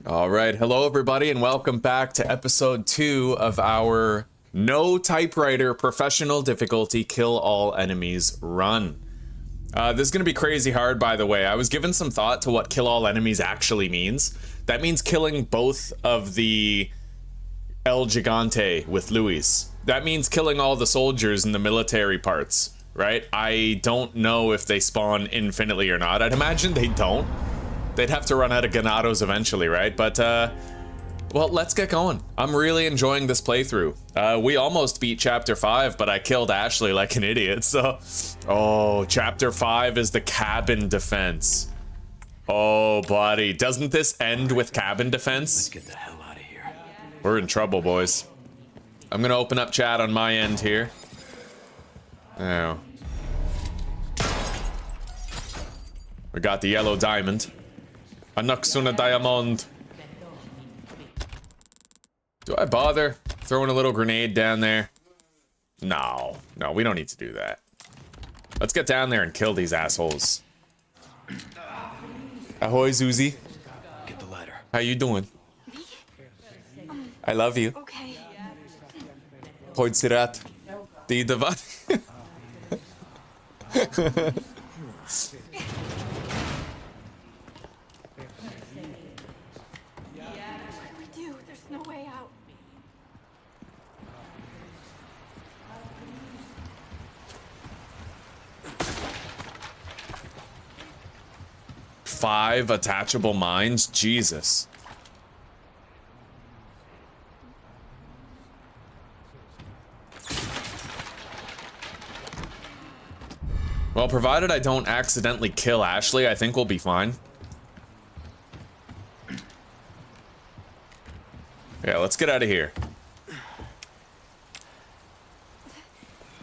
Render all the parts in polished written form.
All right, hello everybody and welcome back to episode 2 of our No Typewriter Professional Difficulty Kill All Enemies run. This is going to be crazy hard, by the way. I was given some thought to what kill all enemies actually means. That means killing both of the El Gigante with Luis. That means killing all the soldiers in the military parts, right? I don't know if they spawn infinitely or not. I'd imagine they don't. They'd have to run out of Ganados eventually, right? But, well, let's get going. I'm really enjoying this playthrough. We almost beat Chapter 5, but I killed Ashley like an idiot, so... Oh, Chapter 5 is the cabin defense. Oh, buddy. Doesn't this end with cabin defense? Let's get the hell out of here. We're in trouble, boys. I'm gonna open up chat on my end here. Oh. We got the yellow diamond. Anaxuna diamond. Do I bother throwing a little grenade down there? No, we don't need to do that. Let's get down there and kill these assholes. Ahoy, Zuzi. Get the ladder. How you doing? I love you. Okay. Pojď si rád. Ty dva. There's no way out. Five attachable mines? Jesus. Well, provided I don't accidentally kill Ashley, I think we'll be fine. Yeah, let's get out of here.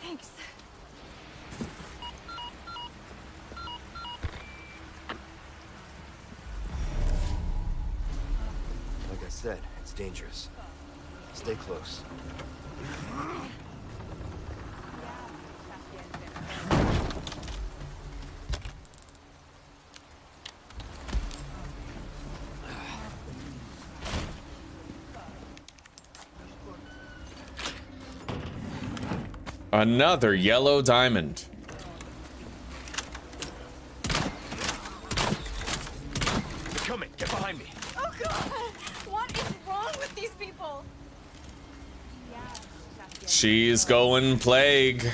Thanks. Like I said, it's dangerous. Stay close. Another yellow diamond. They're coming. Get behind me. Oh God! What is wrong with these people? She's going plague.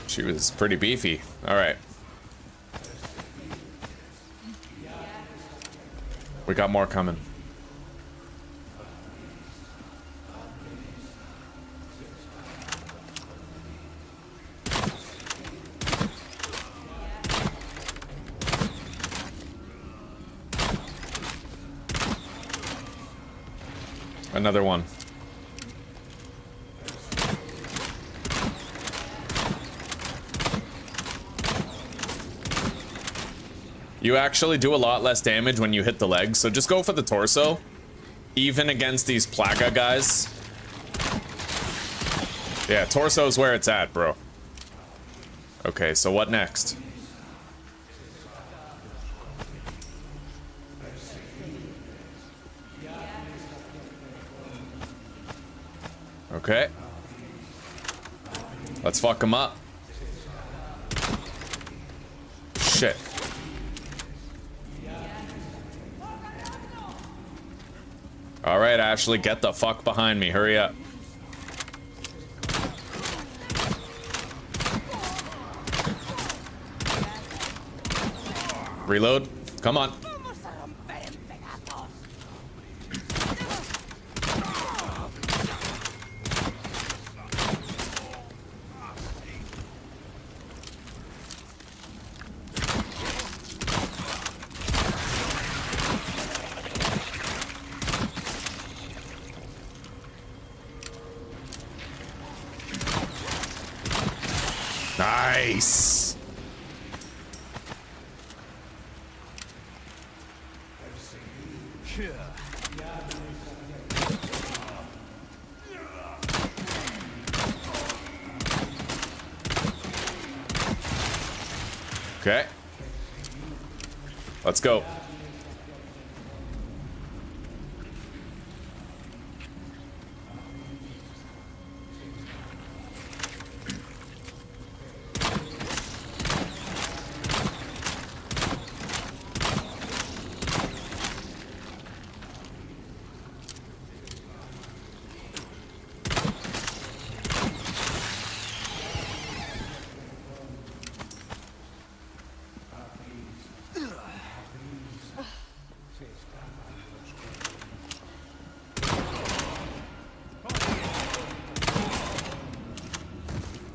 She was pretty beefy. All right. We got more coming. Another one. You actually do a lot less damage when you hit the legs, so just go for the torso. Even against these Plaga guys. Yeah, torso's where it's at, bro. Okay, so what next? Okay. Let's fuck him up. Shit. All right, Ashley, get the fuck behind me. Hurry up. Reload. Come on. Nice. Okay. Let's go.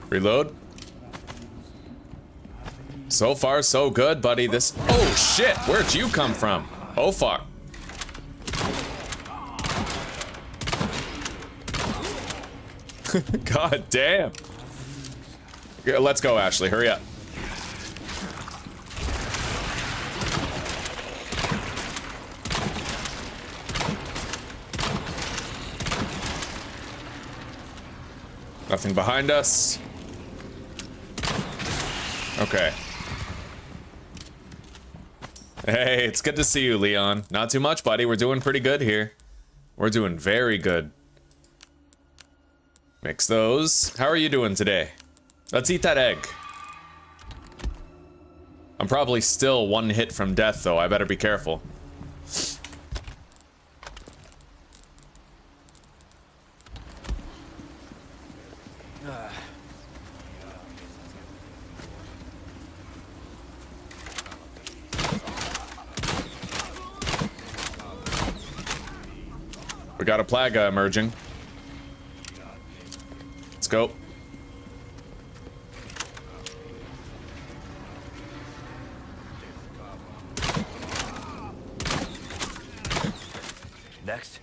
Reload. So far, so good, buddy. This. Oh, shit. Where'd you come from? Oh, fuck. God damn. Yeah, let's go, Ashley. Hurry up. Nothing behind us. Okay. Hey, it's good to see you, Leon. Not too much, buddy. We're doing pretty good here. We're doing very good. Mix those. How are you doing today? Let's eat that egg. I'm probably still one hit from death, though. I better be careful. We got a plaga emerging. Let's go. Next.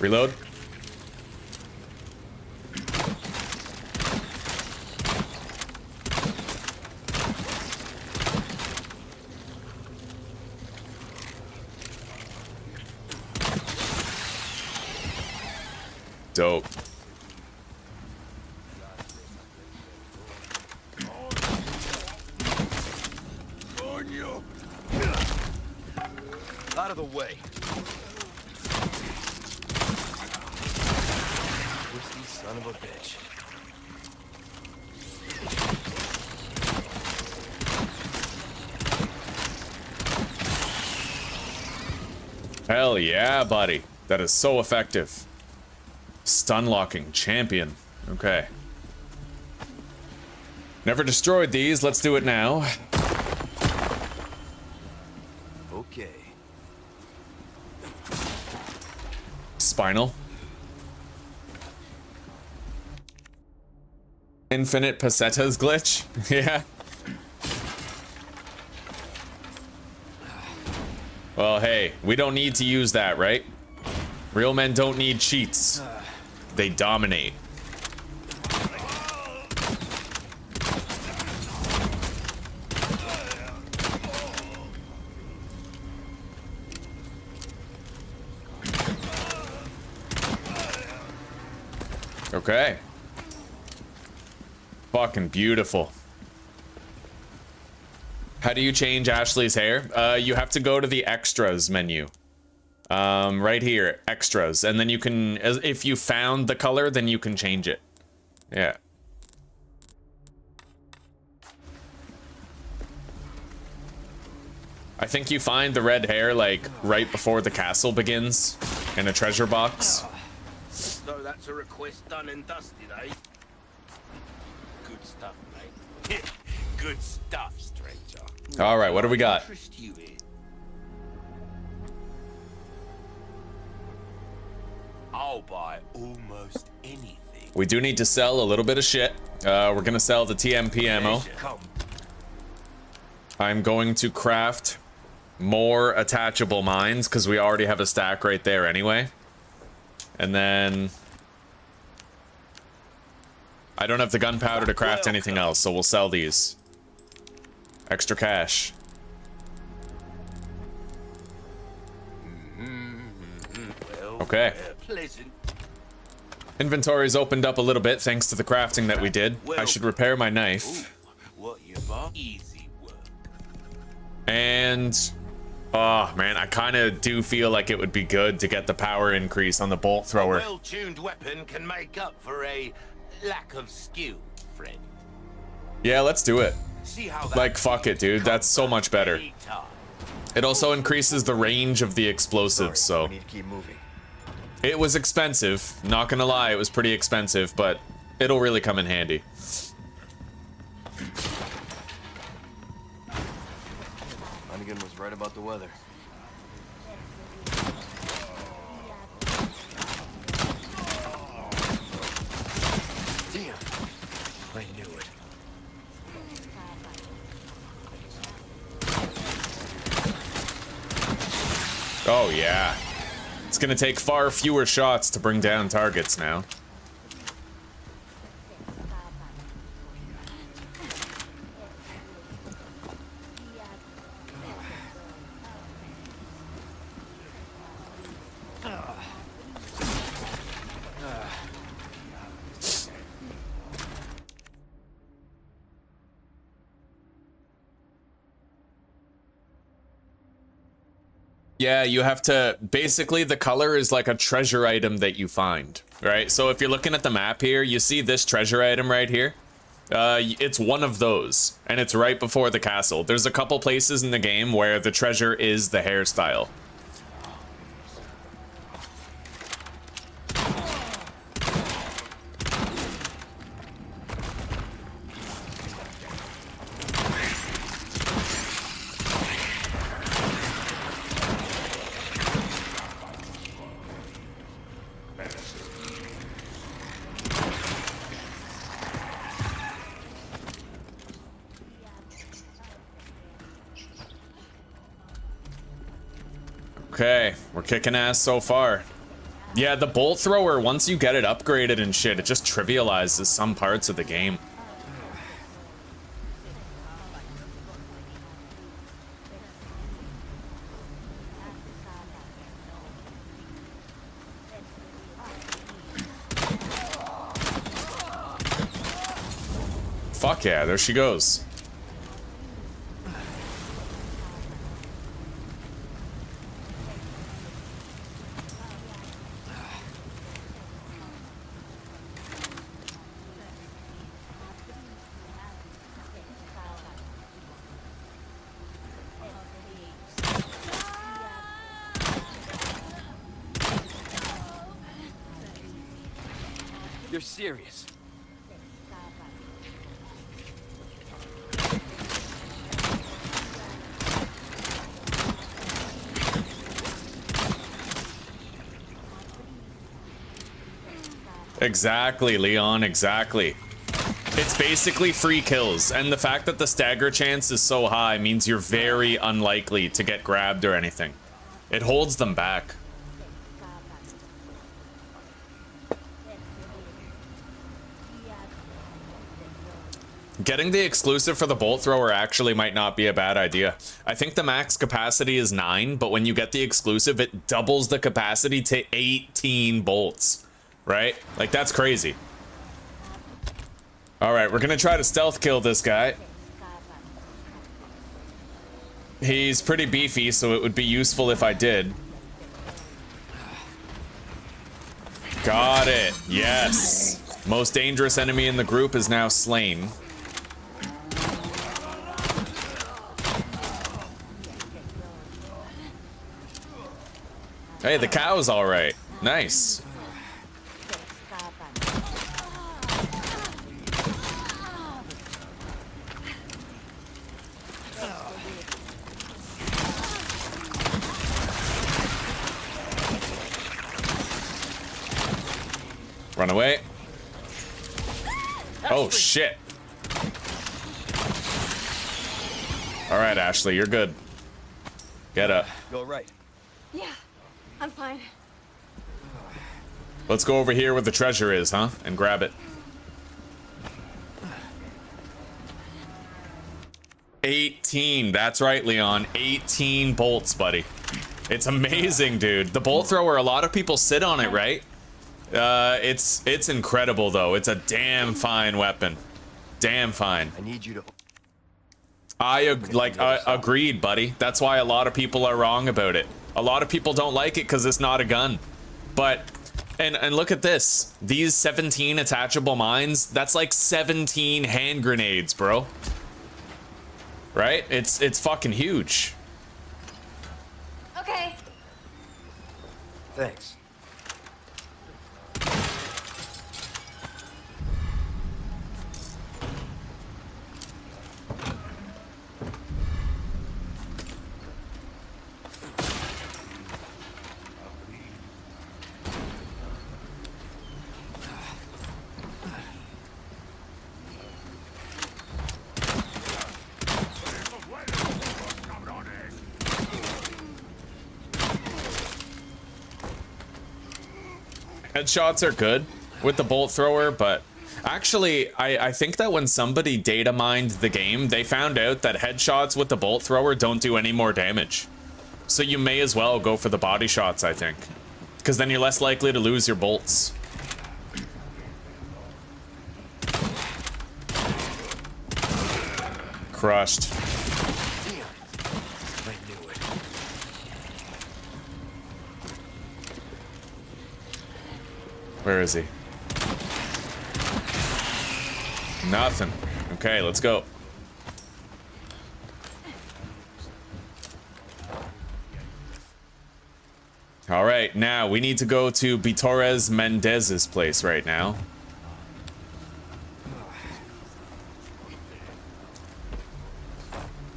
Reload. Dope. Out of the way. Whiskey son of a bitch. Hell yeah, buddy. That is so effective. Stun locking champion. Okay. Never destroyed these. Let's do it now. Okay. Spinal. Infinite pesetas glitch. Yeah. Well, hey, we don't need to use that, right? Real men don't need cheats. They dominate. Okay. Fucking beautiful. How do you change Ashley's hair? You have to go to the extras menu. Right here, extras, and then you can, if you found the color, then you can change it. Yeah. I think you find the red hair, like, right before the castle begins, in a treasure box. So that's a request done and dusted, eh? Good stuff, mate. Good stuff, stranger. All right, what do we got? Interest you in? I'll buy almost anything. We do need to sell a little bit of shit. We're gonna sell the TMP ammo. Come. I'm going to craft more attachable mines because we already have a stack right there anyway. And then I don't have the gunpowder to craft anything else, so we'll sell these. Extra cash. Okay. Inventory's opened up a little bit thanks to the crafting that we did. I should repair my knife. Easy work. And oh man, I kind of do feel like it would be good to get the power increase on the bolt thrower. A well-tuned weapon can make up for a lack of skill, friend. Yeah, let's do it. See how that Like, fuck it, dude. That's so much better. anytime. It also increases the range of the explosives, so. We need to keep moving. It was expensive. Not gonna lie, it was pretty expensive, but it'll really come in handy. Flanagan was right about the weather. Damn. I knew it. Oh, yeah. It's gonna take far fewer shots to bring down targets now. Yeah, you have to, basically the color is like a treasure item that you find, right? So if you're looking at the map here, you see this treasure item right here? It's one of those, and it's right before the castle. There's a couple places in the game where the treasure is the hairstyle. Okay, we're kicking ass so far. Yeah, the bolt thrower, once you get it upgraded and shit, it just trivializes some parts of the game. Fuck yeah, there she goes. You're serious. Exactly, Leon, exactly. It's basically free kills, and the fact that the stagger chance is so high means you're very unlikely to get grabbed or anything. It holds them back. Getting the exclusive for the bolt thrower actually might not be a bad idea. I think the max capacity is 9, but when you get the exclusive, it doubles the capacity to 18 bolts, right? Like, that's crazy. All right, we're gonna try to stealth kill this guy. He's pretty beefy, so it would be useful if I did. Got it, yes. Most dangerous enemy in the group is now slain. Hey, the cow's all right. Nice. Run away. Oh, shit. All right, Ashley, you're good. Get up. Go right. Yeah, I'm fine. Let's go over here where the treasure is, huh? And grab it. 18. That's right, Leon. 18 bolts, buddy. It's amazing, dude. The bolt thrower, a lot of people sit on it, right? It's incredible, though. It's a damn fine weapon. Damn fine. I need you to... Agreed, buddy. That's why a lot of people are wrong about it. A lot of people don't like it because it's not a gun. But, and look at this. These 17 attachable mines, that's like 17 hand grenades, bro. Right? It's fucking huge. Okay. Thanks. Headshots are good with the bolt thrower, but actually, I think that when somebody data mined the game, they found out that headshots with the bolt thrower don't do any more damage. So you may as well go for the body shots, I think. Because then you're less likely to lose your bolts. Crushed. Damn. I knew it. Where is he? Nothing. Okay, let's go. All right, now we need to go to Bitores Mendez's place right now.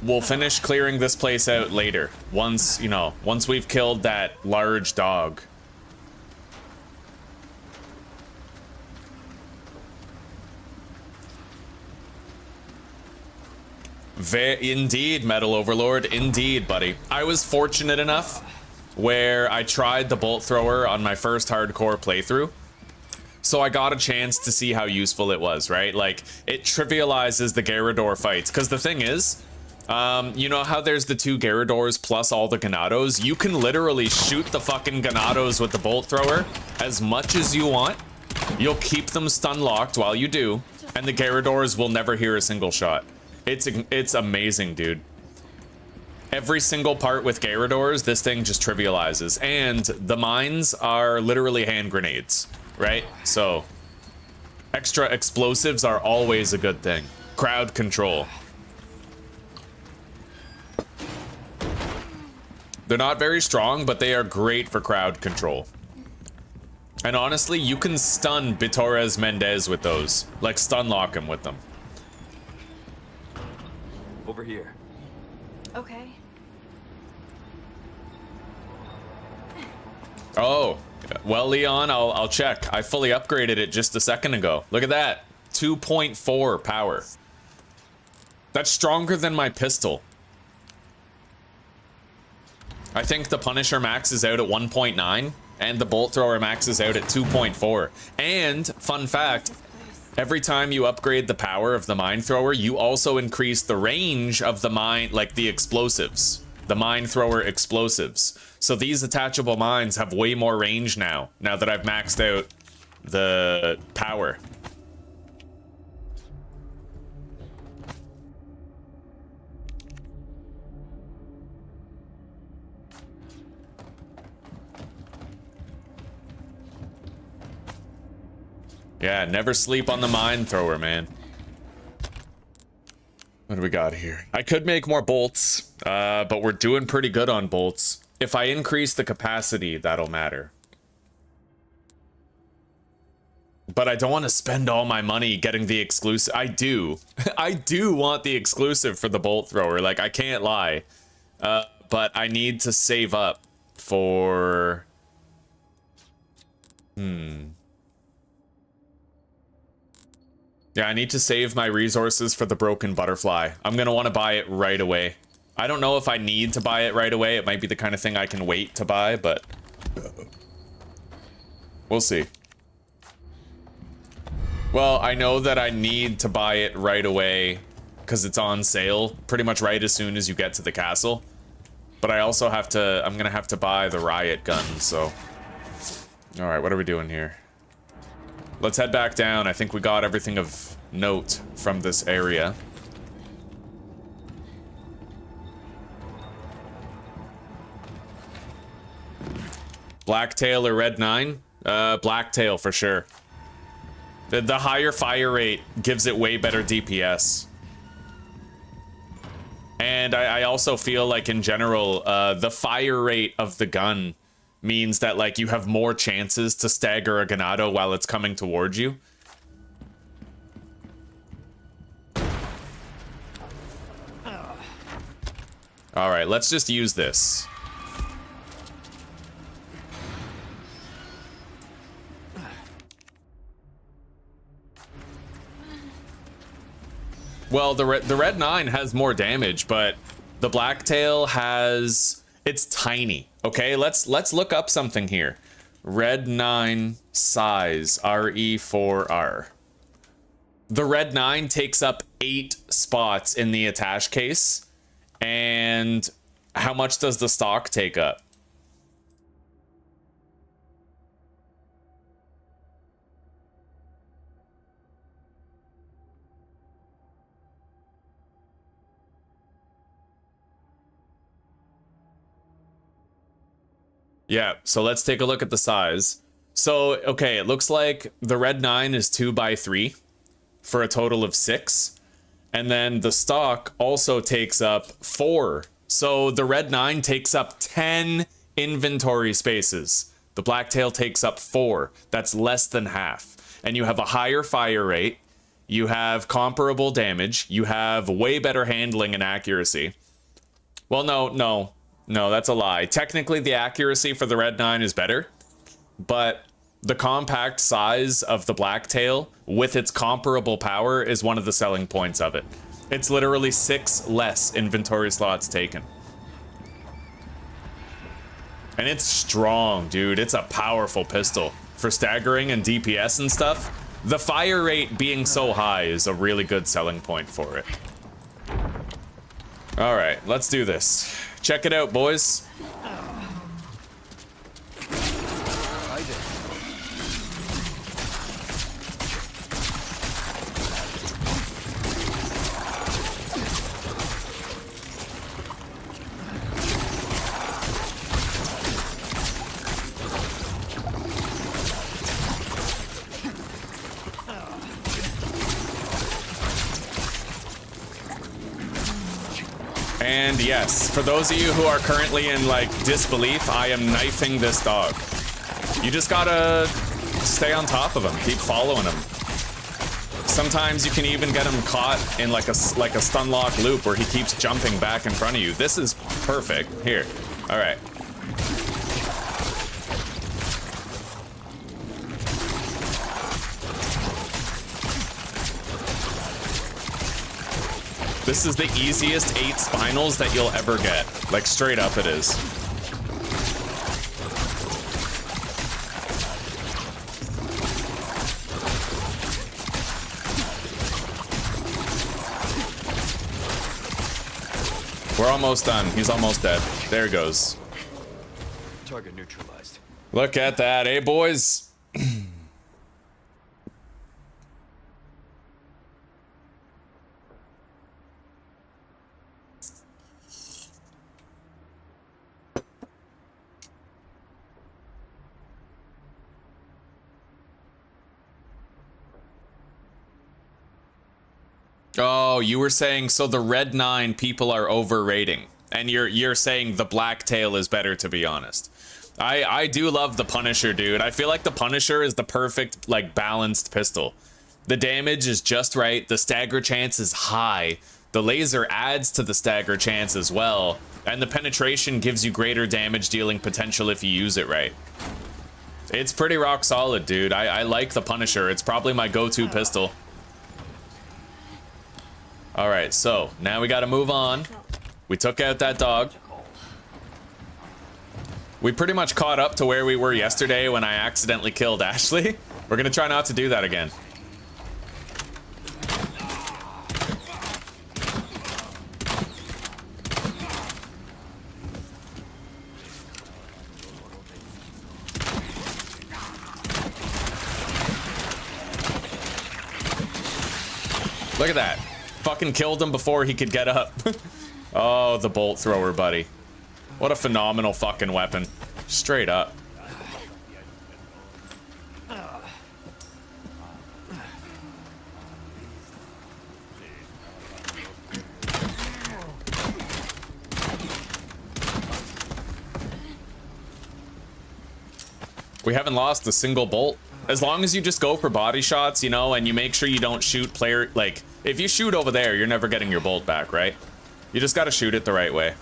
We'll finish clearing this place out later. Once, you know, once we've killed that large dog. Indeed, Metal Overlord. Indeed, buddy. I was fortunate enough where I tried the bolt thrower on my first hardcore playthrough. So I got a chance to see how useful it was, right? Like, it trivializes the Garrador fights. Because the thing is, you know how there's the 2 Garradors plus all the Ganados? You can literally shoot the fucking Ganados with the bolt thrower as much as you want. You'll keep them stun locked while you do, and the Garradors will never hear a single shot. It's amazing, dude. Every single part with Garradors, this thing just trivializes. And the mines are literally hand grenades, right? So, extra explosives are always a good thing. Crowd control. They're not very strong, but they are great for crowd control. And honestly, you can stun Bitores Mendez with those. Like, stun lock him with them. Over here. Okay. Oh, well, Leon, I'll check. I fully upgraded it just a second ago. Look at that. 2.4 power. That's stronger than my pistol. I think the Punisher maxes out at 1.9, and the Bolt Thrower maxes out at 2.4. And, fun fact, every time you upgrade the power of the Mine Thrower, you also increase the range of the mine, like the explosives. The Mine Thrower explosives. So these attachable mines have way more range now that I've maxed out the power. Yeah, never sleep on the Mine Thrower, man. What do we got here? I could make more bolts, but we're doing pretty good on bolts. If I increase the capacity, that'll matter. But I don't want to spend all my money getting the exclusive. I do. I do want the exclusive for the Bolt Thrower. Like, I can't lie. But I need to save up for... Yeah, I need to save my resources for the Broken Butterfly. I'm gonna want to buy it right away. I don't know if I need to buy it right away. It might be the kind of thing I can wait to buy, but... we'll see. Well, I know that I need to buy it right away because it's on sale pretty much right as soon as you get to the castle. But I also have to, I'm gonna have to buy the riot gun, so. All right, what are we doing here? Let's head back down. I think we got everything of note from this area. Blacktail or Red 9? Blacktail for sure. The higher fire rate gives it way better DPS. And I also feel like in general, the fire rate of the gun means that like you have more chances to stagger a ganado while it's coming towards you. All right, let's just use this. Well, the Red 9 has more damage, but the Blacktail has... It's tiny, okay? Let's look up something here. Red 9 size, RE4R. The Red 9 takes up 8 spots in the attach case. And how much does the stock take up? Yeah, so let's take a look at the size. So, okay, it looks like the Red 9 is 2x3 for a total of 6. And then the stock also takes up 4. So the Red 9 takes up 10 inventory spaces. The Blacktail takes up 4. That's less than half. And you have a higher fire rate. You have comparable damage. You have way better handling and accuracy. Well, no, that's a lie. Technically, the accuracy for the Red 9 is better, but the compact size of the Blacktail with its comparable power is one of the selling points of it. It's literally 6 less inventory slots taken. And it's strong, dude. It's a powerful pistol. For staggering and DPS and stuff, the fire rate being so high is a really good selling point for it. All right, let's do this. Check it out, boys. And yes, for those of you who are currently in like disbelief, I am knifing this dog. You just gotta stay on top of him, keep following him. Sometimes you can even get him caught in like a stun lock loop where he keeps jumping back in front of you. This is perfect. Here, all right. This is the easiest 8 spinals that you'll ever get. Like, straight up it is. We're almost done. He's almost dead. There he goes. Target neutralized. Look at that, eh, boys? Oh, you were saying so the Red 9 people are overrating, and you're saying the Blacktail is better, to be honest. I do love the Punisher, dude. I feel like the Punisher is the perfect, like, balanced pistol. The damage is just right, the stagger chance is high, the laser adds to the stagger chance as well, and the penetration gives you greater damage dealing potential if you use it right. It's pretty rock solid, dude. I like the Punisher. It's probably my go-to pistol. All right, so now we got to move on. We took out that dog. We pretty much caught up to where we were yesterday when I accidentally killed Ashley. We're going to try not to do that again. Look at that. Fucking killed him before he could get up. Oh, the bolt thrower, buddy. What a phenomenal fucking weapon. Straight up. We haven't lost a single bolt. As long as you just go for body shots, you know, and you make sure you don't shoot player, like, if you shoot over there, you're never getting your bolt back, right? You just gotta shoot it the right way.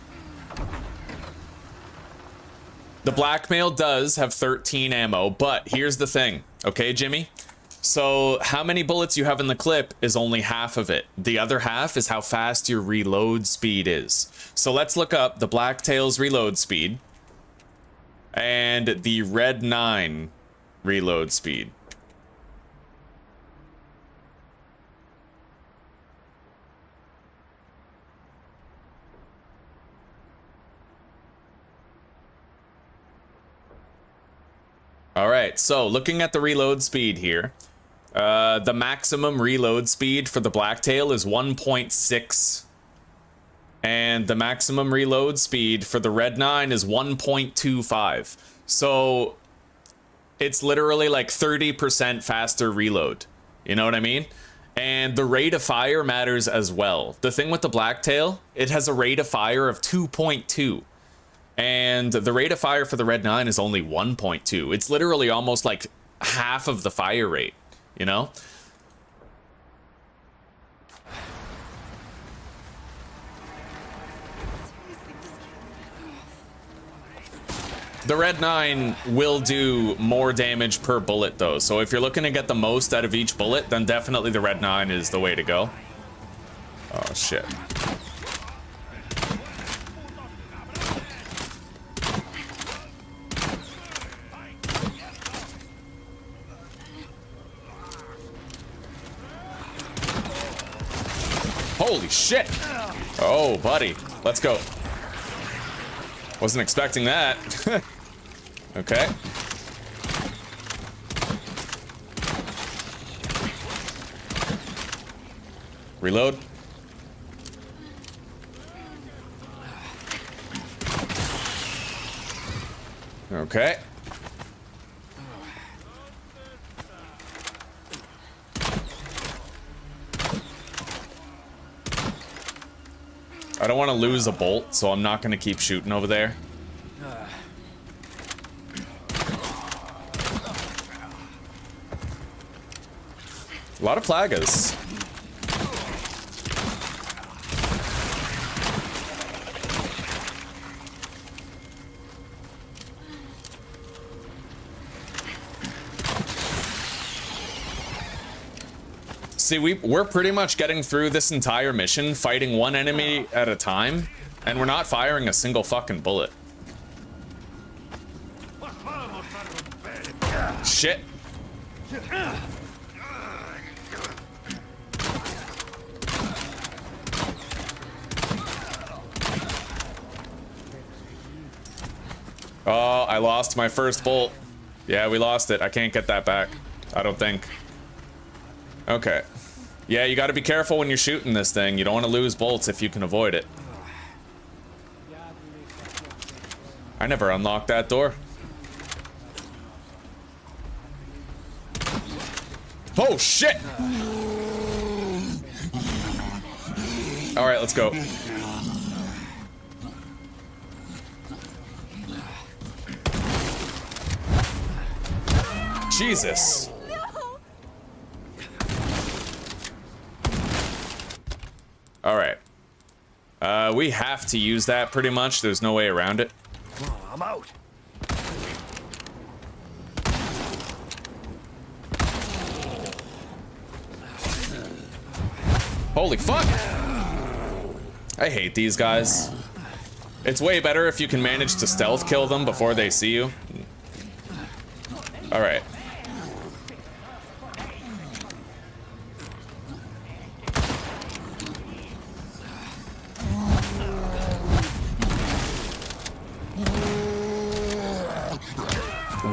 The blackmail does have 13 ammo, but here's the thing, okay, Jimmy? So how many bullets you have in the clip is only half of it. The other half is how fast your reload speed is. So let's look up the Blacktail's reload speed and the Red 9 reload speed. All right, so looking at the reload speed here, the maximum reload speed for the Blacktail is 1.6. And the maximum reload speed for the Red 9 is 1.25. So it's literally like 30% faster reload. You know what I mean? And the rate of fire matters as well. The thing with the Blacktail, it has a rate of fire of 2.2. And the rate of fire for the Red 9 is only 1.2. It's literally almost like half of the fire rate, you know? The Red 9 will do more damage per bullet though, so if you're looking to get the most out of each bullet, then definitely the Red 9 is the way to go. Oh shit. Holy shit! Oh, buddy. Let's go. Wasn't expecting that. Okay. Reload. Okay. I don't want to lose a bolt, so I'm not going to keep shooting over there. A lot of plagas. See, we're pretty much getting through this entire mission fighting one enemy at a time, and we're not firing a single fucking bullet. Shit. Oh, I lost my first bolt. Yeah, we lost it. I can't get that back. I don't think. Okay. Yeah, you gotta be careful when you're shooting this thing. You don't want to lose bolts if you can avoid it. I never unlocked that door. Oh, shit! Alright, let's go. Jesus. All right. We have to use that pretty much. There's no way around it. Oh, I'm out. Holy fuck! I hate these guys. It's way better if you can manage to stealth kill them before they see you. All right.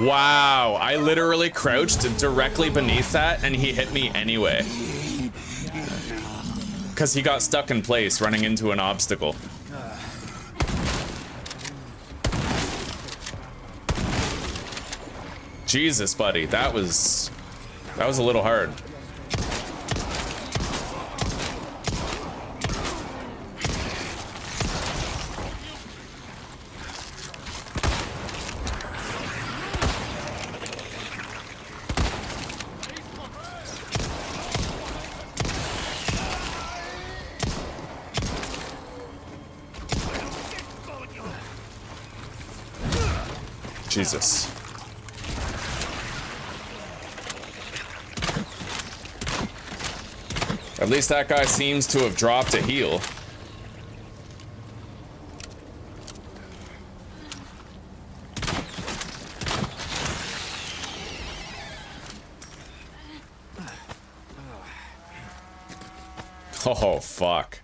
Wow, I literally crouched directly beneath that and he hit me anyway. because he got stuck in place running into an obstacle. Jesus, buddy, that was a little hard. Jesus. At least that guy seems to have dropped a heal. Oh, fuck.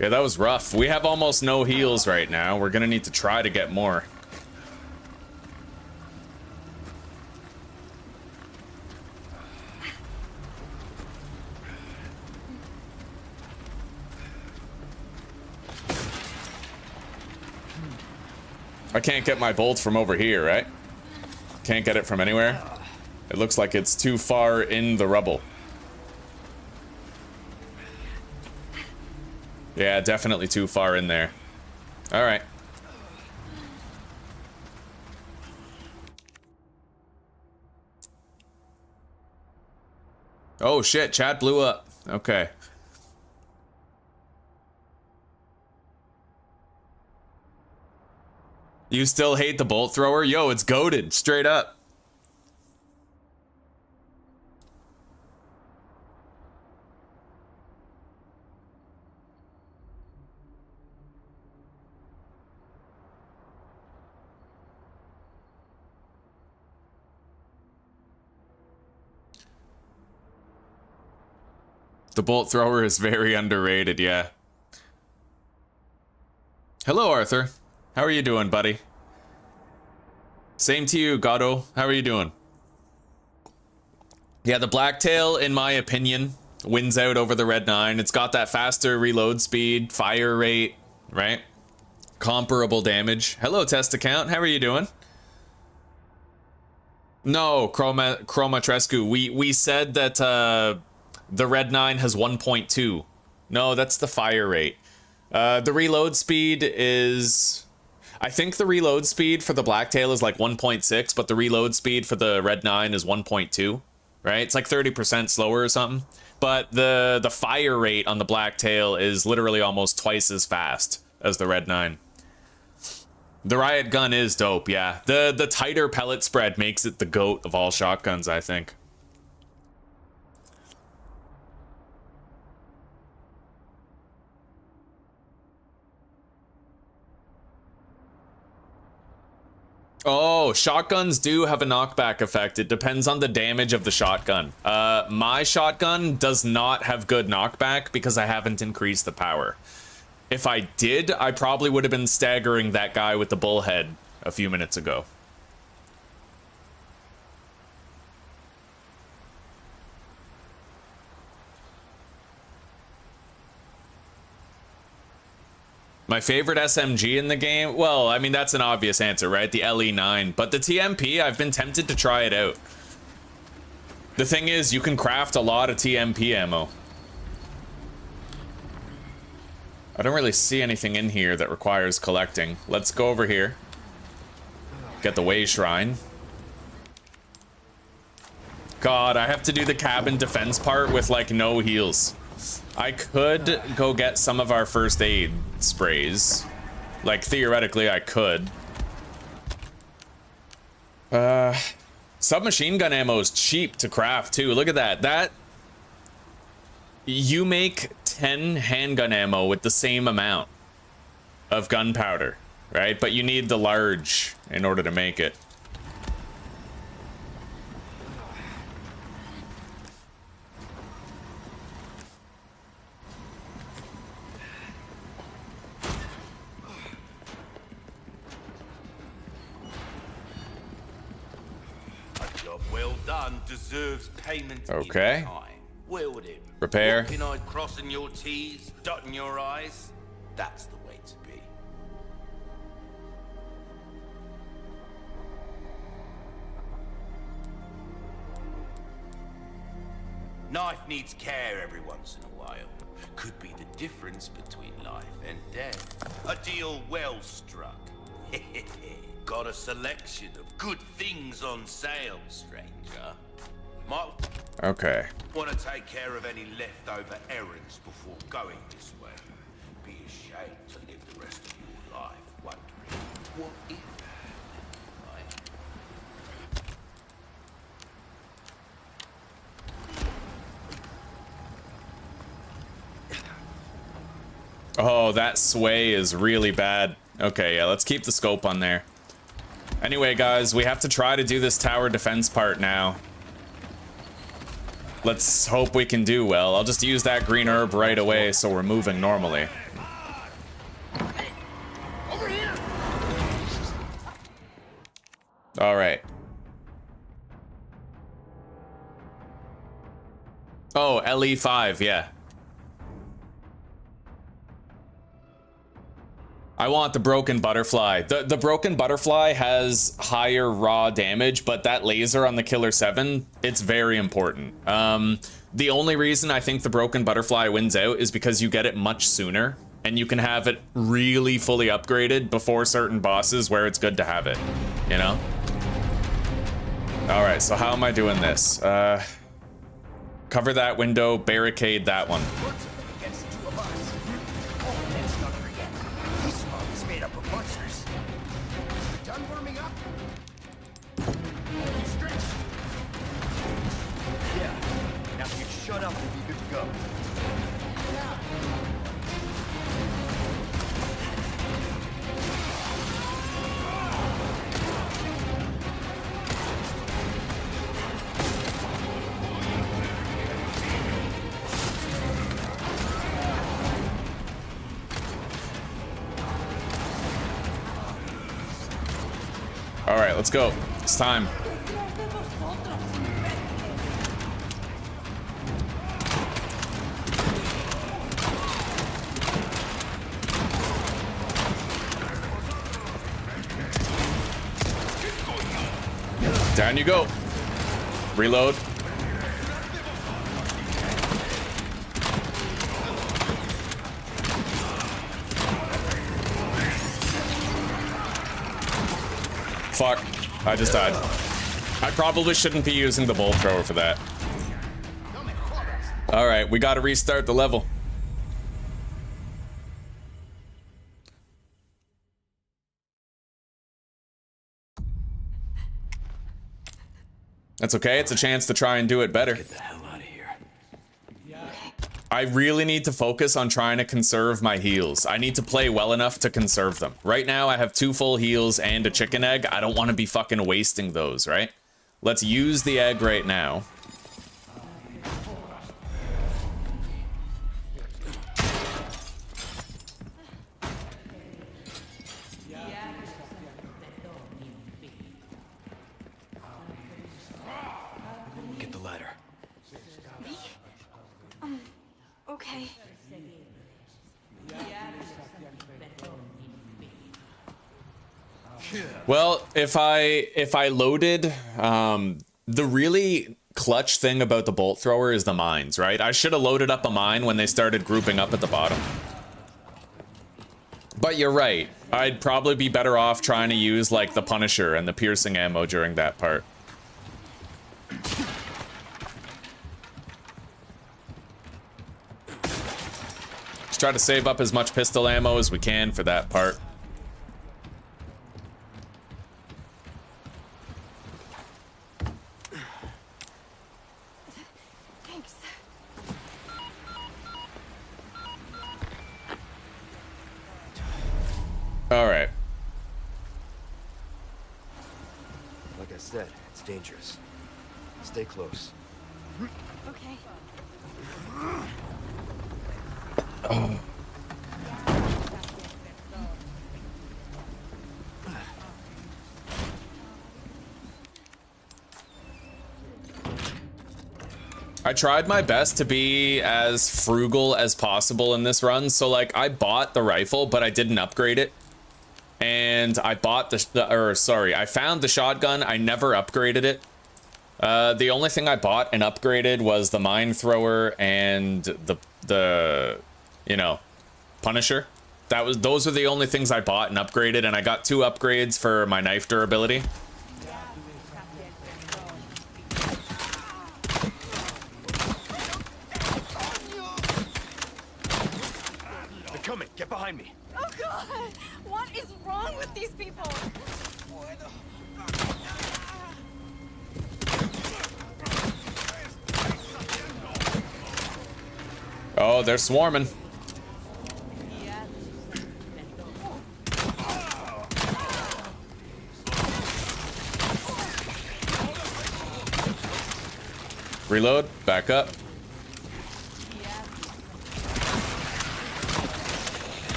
Yeah, that was rough. We have almost no heals right now. We're gonna need to try to get more. I can't get my bolt from over here, right? Can't get it from anywhere. It looks like it's too far in the rubble. Yeah, definitely too far in there. All right. Oh shit, chat blew up. Okay. You still hate the bolt thrower? Yo, it's goated, straight up. The bolt thrower is very underrated, yeah. Hello, Arthur. How are you doing, buddy? Same to you, Gatto. How are you doing? Yeah, the Blacktail, in my opinion, wins out over the Red 9. It's got that faster reload speed, fire rate, right? Comparable damage. Hello, test account. How are you doing? No, Chromatrescu. We said that the Red 9 has 1.2. No, that's the fire rate. The reload speed is... I think the reload speed for the Blacktail is like 1.6, but the reload speed for the Red 9 is 1.2, right? It's like 30% slower or something. But the fire rate on the Blacktail is literally almost twice as fast as the Red 9. The riot gun is dope, yeah. The tighter pellet spread makes it the GOAT of all shotguns, I think. Oh, shotguns do have a knockback effect. It depends on the damage of the shotgun. My shotgun does not have good knockback because I haven't increased the power. If I did, I probably would have been staggering that guy with the bullhead a few minutes ago. My favorite SMG in the game? Well, I mean, that's an obvious answer, right? The LE9. But the TMP, I've been tempted to try it out. The thing is, you can craft a lot of TMP ammo. I don't really see anything in here that requires collecting. Let's go over here. Get the Way Shrine. God, I have to do the cabin defense part with, like, no heals. I could go get some of our first aid sprays. Like, theoretically, I could. Submachine gun ammo is cheap to craft, too. Look at that. You make 10 handgun ammo with the same amount of gunpowder, right? But you need the large in order to make it. A job well done deserves payment. Okay. In time. Wield him. Repair. Walking-eyed, crossing your T's, dotting your I's. That's the way to be. Knife needs care every once in a while. Could be the difference between life and death. A deal well struck. Got a selection of good things on sale, stranger. Might want to take care of any leftover errands before going this way. Be ashamed to live the rest of your life wondering what if. Oh, that sway is really bad. Okay, yeah, let's keep the scope on there. Anyway, guys, we have to try to do this tower defense part now. Let's hope we can do well. I'll just use that green herb right away so we're moving normally. All right. Oh, LE5, yeah. I want the broken butterfly. The broken butterfly has higher raw damage, but that laser on the Killer 7, it's very important. The only reason I think the broken butterfly wins out is because you get it much sooner, and you can have it really fully upgraded before certain bosses where it's good to have it, you know? All right, so how am I doing this? Cover that window, barricade that one. Shut up and be good to go. All right, let's go. It's time. Down you go. Reload. Fuck. I just died. I probably shouldn't be using the bolt thrower for that. Alright, we gotta restart the level. That's okay, it's a chance to try and do it better. Get the hell out of here. I really need to focus on trying to conserve my heals. I need to play well enough to conserve them. Right now, I have 2 full heals and a chicken egg. I don't want to be fucking wasting those, right? Let's use the egg right now. Get the ladder. Me? Okay. Well, if I loaded, the really clutch thing about the bolt thrower is the mines, right? I should have loaded up a mine when they started grouping up at the bottom. But you're right. I'd probably be better off trying to use like the Punisher and the piercing ammo during that part. Just try to save up as much pistol ammo as we can for that part. Thanks. All right. Like I said, it's dangerous. Stay close. Okay. Oh. I tried my best to be as frugal as possible in this run. So like I bought the rifle, but I didn't upgrade it. And I bought I found the shotgun. I never upgraded it. The only thing I bought and upgraded was the mine thrower and the you know, Punisher. Those were the only things I bought and upgraded, and I got 2 upgrades for my knife durability. They're coming. Get behind me. Oh God! What is wrong with these people? Oh, they're swarming. Reload, back up.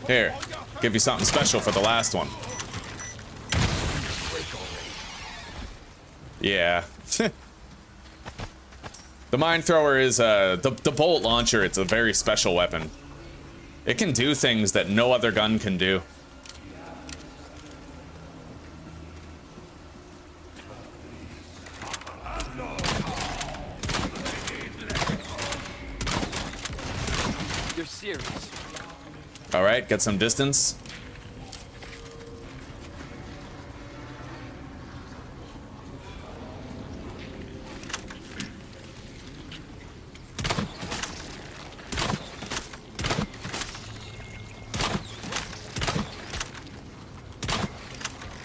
Here, give you something special for the last one. Yeah. The mine thrower is the bolt launcher. It's a very special weapon. It can do things that no other gun can do. You're serious. All right, get some distance.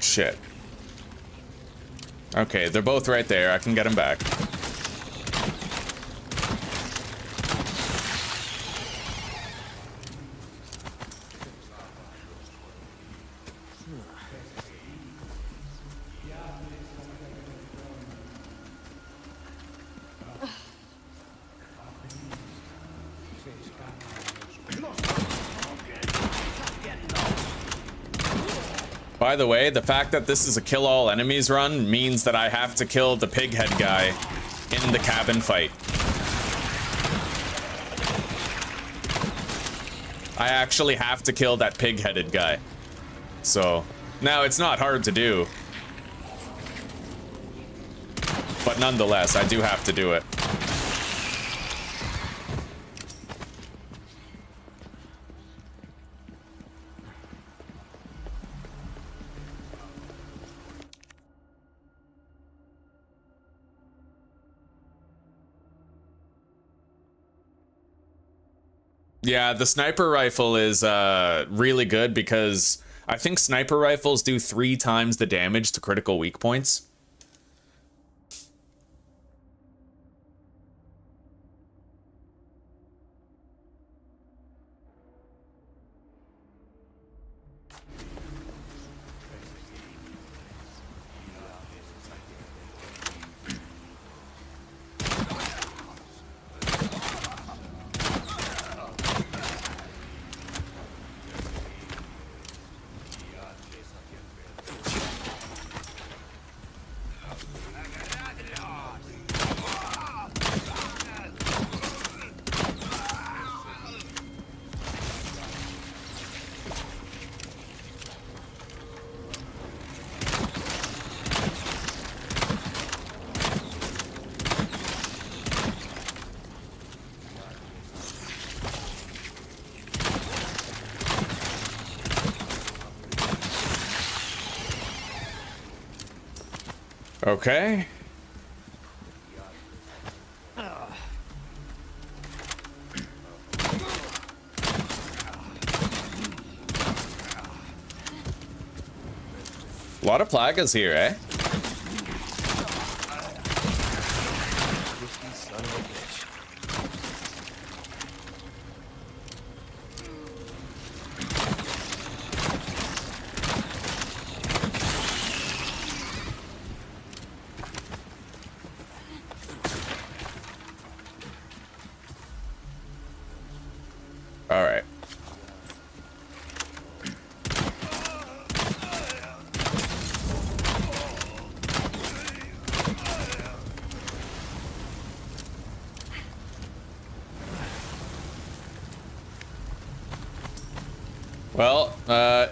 Shit. Okay, they're both right there. I can get them back. By the way, the fact that this is a kill all enemies run means that I have to kill the pig head guy in the cabin fight. I actually have to kill that pig-headed guy. So, now it's not hard to do. But nonetheless, I do have to do it. Yeah, the sniper rifle is really good because I think sniper rifles do 3 times the damage to critical weak points. Okay. A lot of plagas here, eh? All right.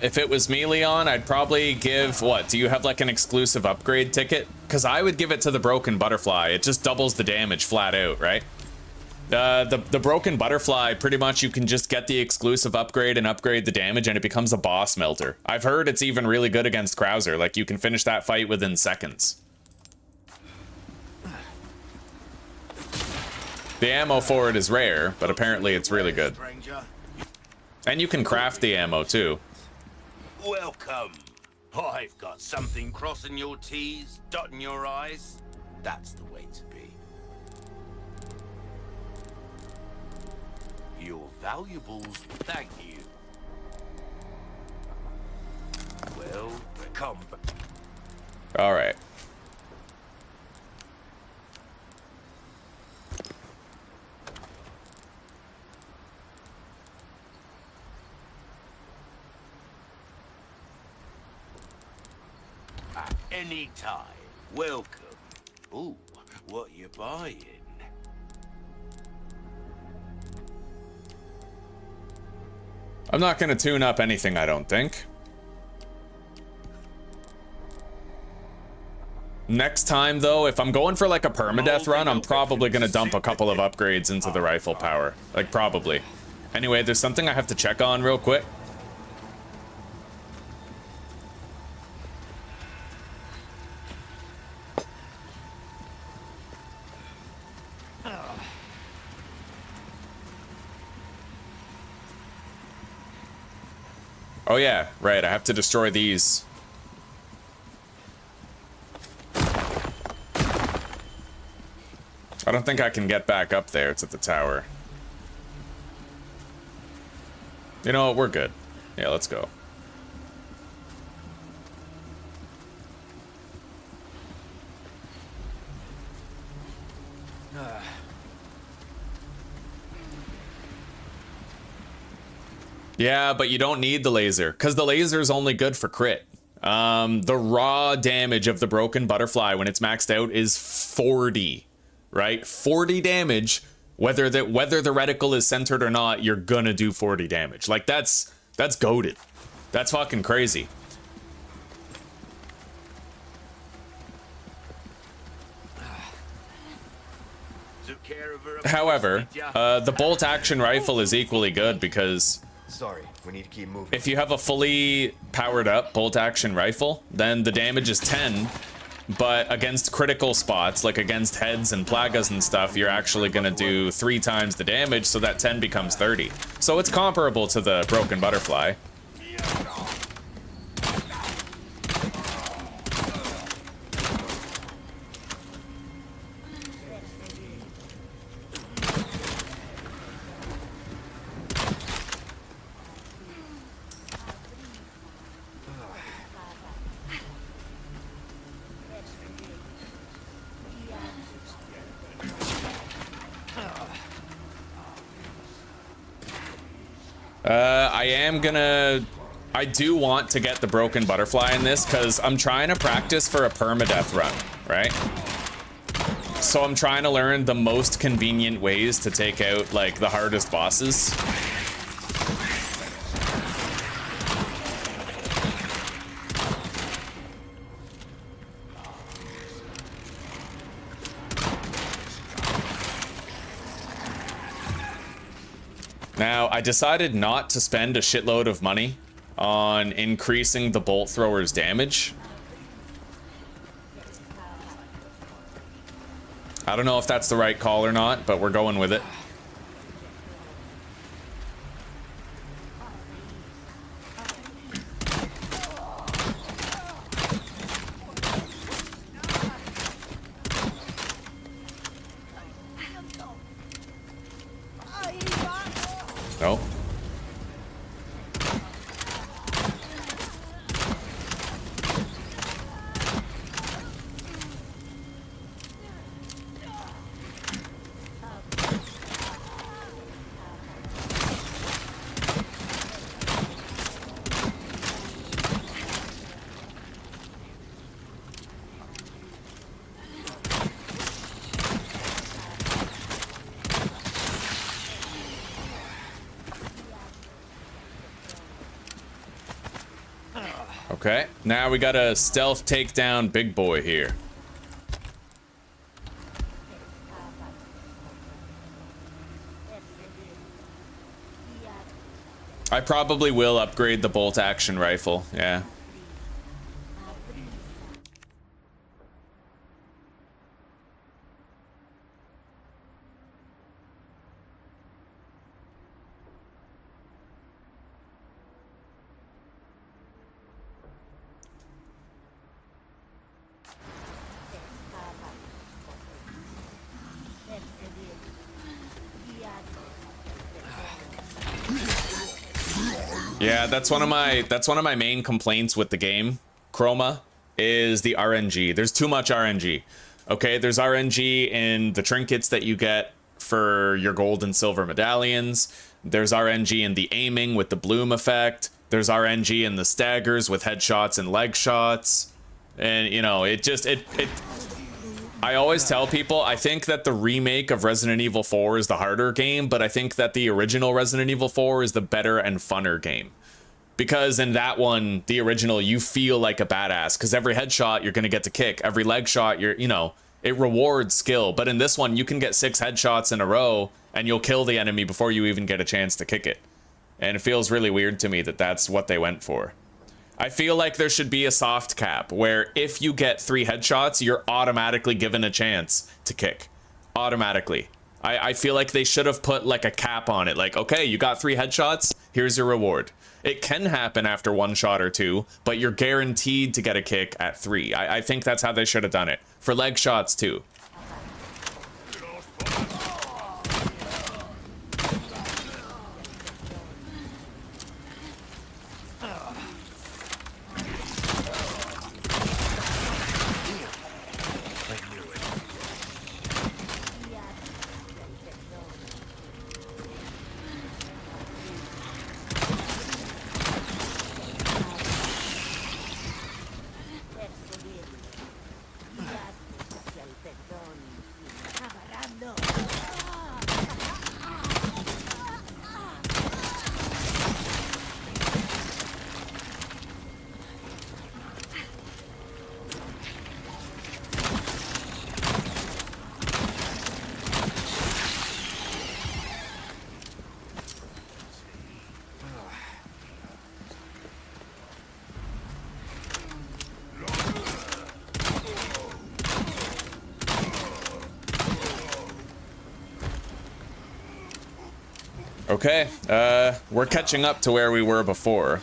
if it was me, Leon, I'd probably give, what, do you have like an exclusive upgrade ticket? Because I would give it to the broken butterfly. It just doubles the damage flat out, right? The broken butterfly, pretty much you can just get the exclusive upgrade and upgrade the damage and it becomes a boss melter. I've heard it's even really good against Krauser. Like, you can finish that fight within seconds. The ammo for it is rare, but apparently it's really good. And you can craft the ammo too. Welcome. I've got something crossing your T's, dotting your I's. That's the way to be. Your valuables thank you. Well, come. All right. Anytime. Welcome. Ooh, what you buying? I'm not gonna tune up anything, I don't think. Next time, though, if I'm going for like a permadeath run, I'm probably gonna dump a couple of upgrades into the rifle power. Like, probably. Anyway, there's something I have to check on real quick. Oh yeah, right, I have to destroy these. I don't think I can get back up there. It's at the tower. You know what, we're good. Yeah, let's go. Yeah, but you don't need the laser, because the laser is only good for crit. The raw damage of the broken butterfly when it's maxed out is 40, right? 40 damage, whether the reticle is centered or not, you're gonna do 40 damage. Like, that's goated. That's fucking crazy. However, the bolt action rifle is equally good because Sorry, we need to keep moving. if you have a fully powered up bolt action rifle, then the damage is 10, but against critical spots, like against heads and plagas and stuff, you're actually gonna do 3 times the damage, so that 10 becomes 30. So it's comparable to the broken butterfly. I do want to get the broken butterfly in this because I'm trying to practice for a permadeath run, right? So I'm trying to learn the most convenient ways to take out, like, the hardest bosses. Now, I decided not to spend a shitload of money on increasing the bolt thrower's damage. I don't know if that's the right call or not, but we're going with it. No. Okay, now we got a stealth takedown big boy here. I probably will upgrade the bolt action rifle, yeah. Yeah, that's one of my main complaints with the game, Chroma, is the RNG. There's too much RNG. Okay, there's RNG in the trinkets that you get for your gold and silver medallions. There's RNG in the aiming with the bloom effect. There's RNG in the staggers with headshots and leg shots. And you know, I always tell people, I think that the remake of Resident Evil 4 is the harder game, but I think that the original Resident Evil 4 is the better and funner game. Because in that one, the original, you feel like a badass, because every headshot you're going to get to kick. Every leg shot, it rewards skill. But in this one, you can get 6 headshots in a row, and you'll kill the enemy before you even get a chance to kick it. And it feels really weird to me that that's what they went for. I feel like there should be a soft cap where if you get 3 headshots, you're automatically given a chance to kick. Automatically. I feel like they should have put like a cap on it. Like, okay, you got 3 headshots, here's your reward. It can happen after 1 shot or 2, but you're guaranteed to get a kick at 3. I think that's how they should have done it. For leg shots too. Okay, we're catching up to where we were before.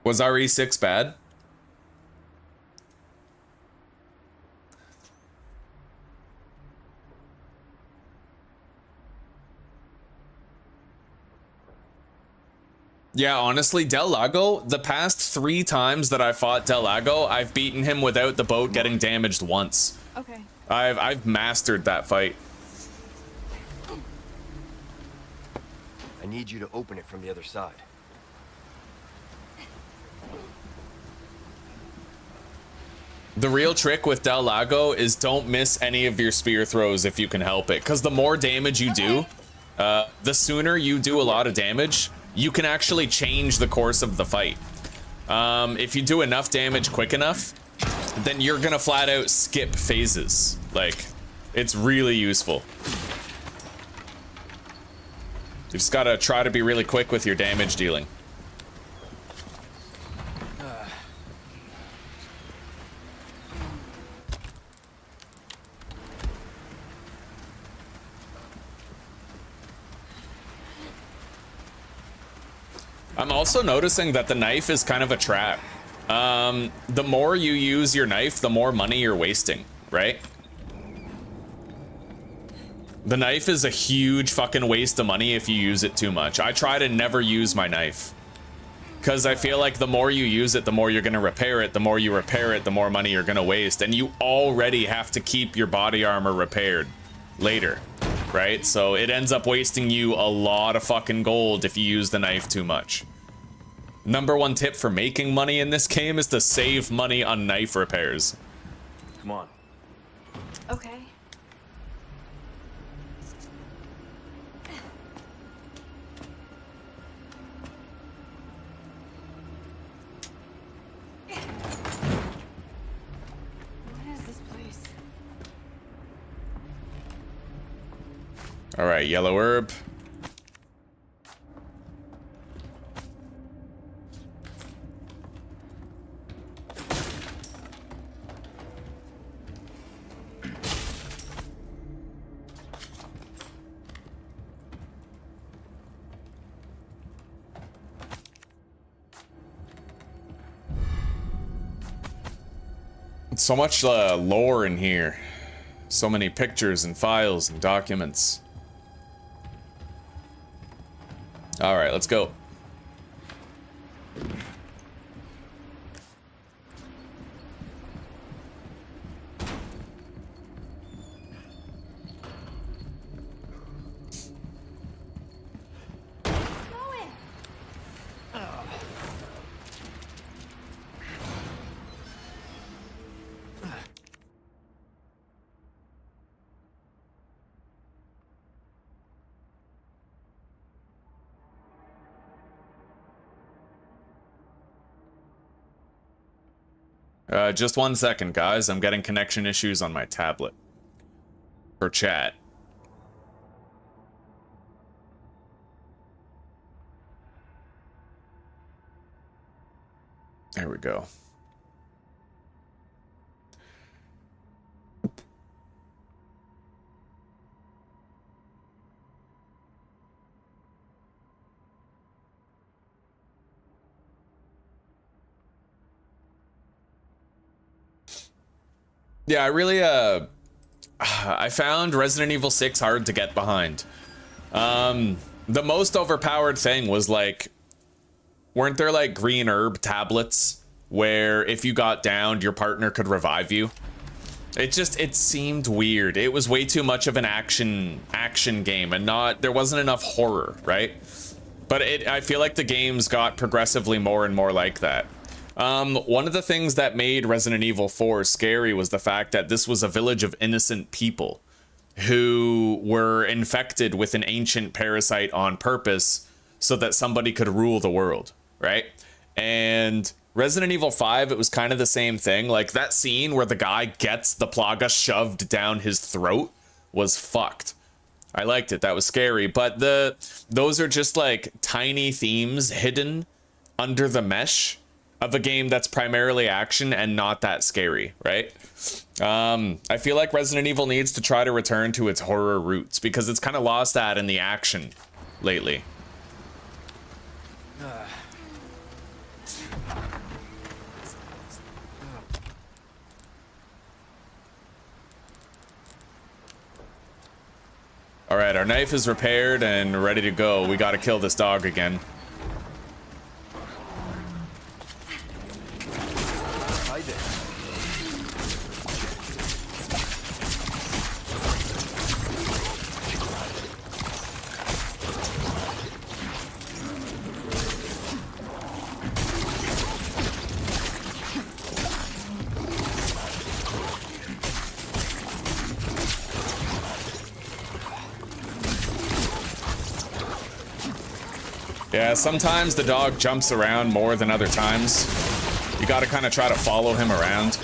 Was RE6 bad? Yeah, honestly, Del Lago, the past 3 times that I fought Del Lago, I've beaten him without the boat getting damaged once. Okay. I've mastered that fight. I need you to open it from the other side. The real trick with Del Lago is don't miss any of your spear throws if you can help it. Because the more damage you do, the sooner you do a lot of damage, you can actually change the course of the fight. If you do enough damage quick enough, then you're gonna flat out skip phases. Like, it's really useful. You just gotta try to be really quick with your damage dealing. I'm also noticing that the knife is kind of a trap. The more you use your knife, the more money you're wasting, right? The knife is a huge fucking waste of money if you use it too much. I try to never use my knife, because I feel like the more you use it, the more you're gonna repair it. The more you repair it, the more money you're gonna waste. And you already have to keep your body armor repaired later, right? So it ends up wasting you a lot of fucking gold if you use the knife too much. Number 1 tip for making money in this game is to save money on knife repairs. Come on. Okay. All right, yellow herb. So much lore in here. So many pictures and files and documents. All right, let's go. Just 1 second, guys. I'm getting connection issues on my tablet. For chat. There we go. Yeah, I really, I found Resident Evil 6 hard to get behind. The most overpowered thing was, like, weren't there, like, green herb tablets where if you got downed, your partner could revive you? It seemed weird. It was way too much of an action game and there wasn't enough horror, right? But I feel like the games got progressively more and more like that. One of the things that made Resident Evil 4 scary was the fact that this was a village of innocent people who were infected with an ancient parasite on purpose so that somebody could rule the world, right? And Resident Evil 5, it was kind of the same thing. Like, that scene where the guy gets the plaga shoved down his throat was fucked. I liked it. That was scary. But those are just, like, tiny themes hidden under the mesh of a game that's primarily action and not that scary, right? I feel like Resident Evil needs to try to return to its horror roots because it's kind of lost that in the action lately. All right, our knife is repaired and ready to go. We got to kill this dog again. Yeah, sometimes the dog jumps around more than other times. You gotta kind of try to follow him around.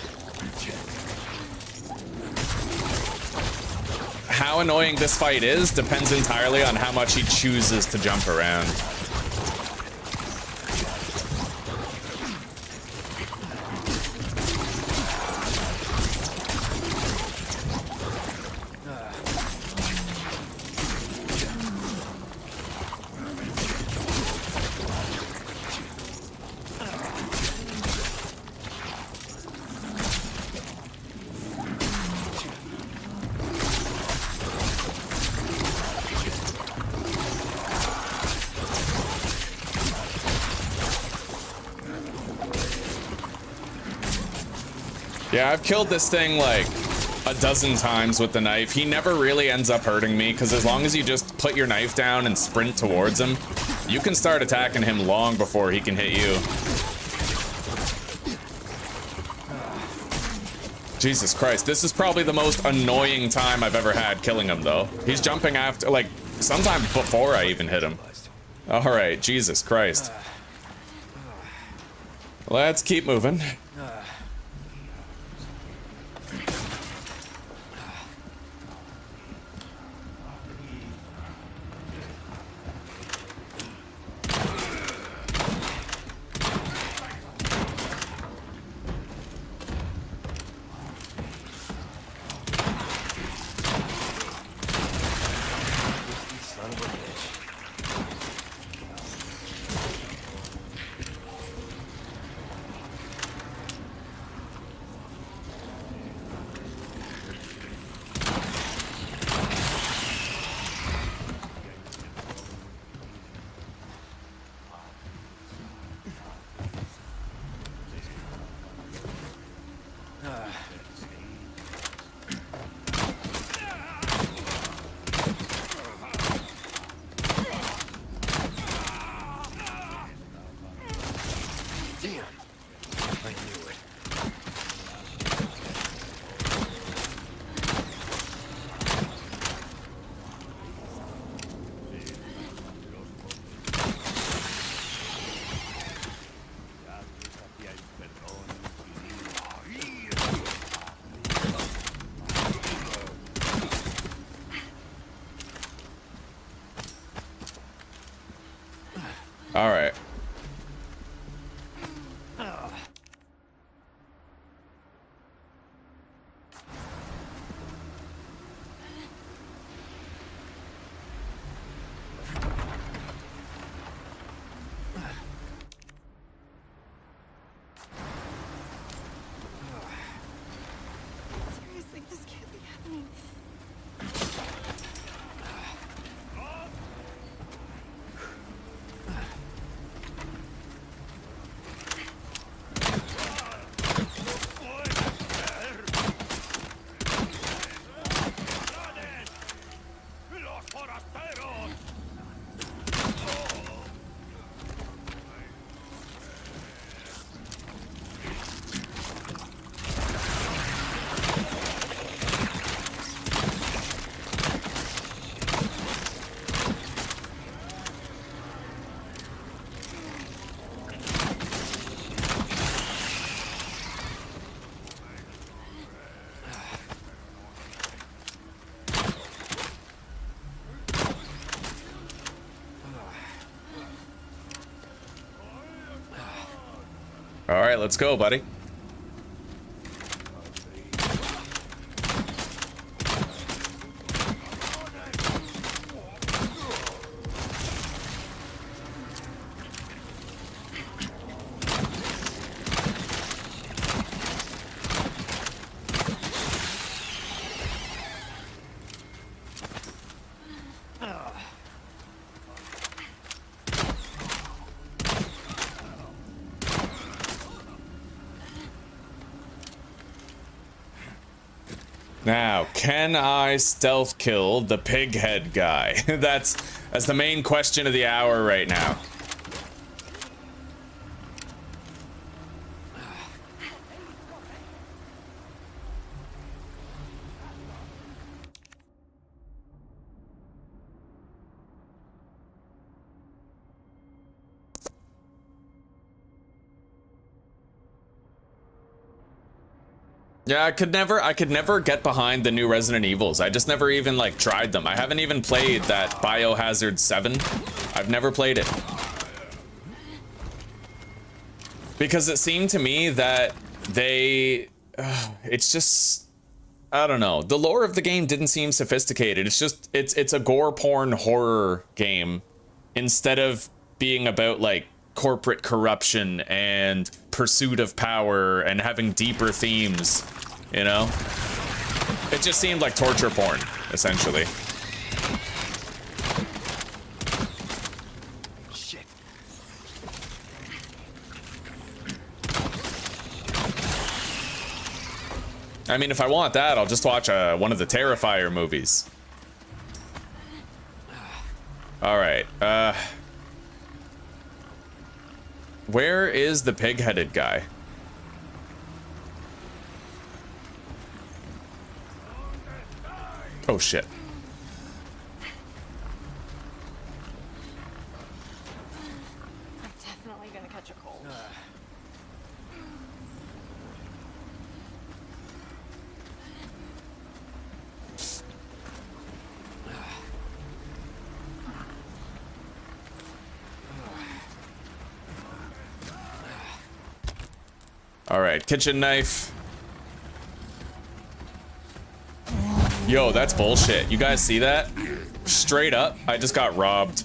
How annoying this fight is depends entirely on how much he chooses to jump around. Yeah, I've killed this thing like a dozen times with the knife. He never really ends up hurting me because as long as you just put your knife down and sprint towards him, you can start attacking him long before he can hit you. Jesus Christ, this is probably the most annoying time I've ever had killing him though. He's jumping after, like, sometime before I even hit him. All right, Jesus Christ. Let's keep moving. All right. Seriously, this can't be happening. All right, let's go, buddy. Now, can I stealth kill the pig head guy? That's the main question of the hour right now. Yeah, I could never get behind the new Resident Evils. I just never even like tried them. I haven't even played that Biohazard 7. I've never played it. Because it seemed to me that it's just, I don't know. The lore of the game didn't seem sophisticated. It's a gore porn horror game instead of being about like corporate corruption and pursuit of power and having deeper themes, you know? It just seemed like torture porn, essentially. Shit. I mean, if I want that, I'll just watch one of the Terrifier movies. All right. Where is the pig-headed guy? Oh, shit. I'm definitely gonna catch a cold. All right, kitchen knife. Yo, that's bullshit. You guys see that? Straight up, I just got robbed.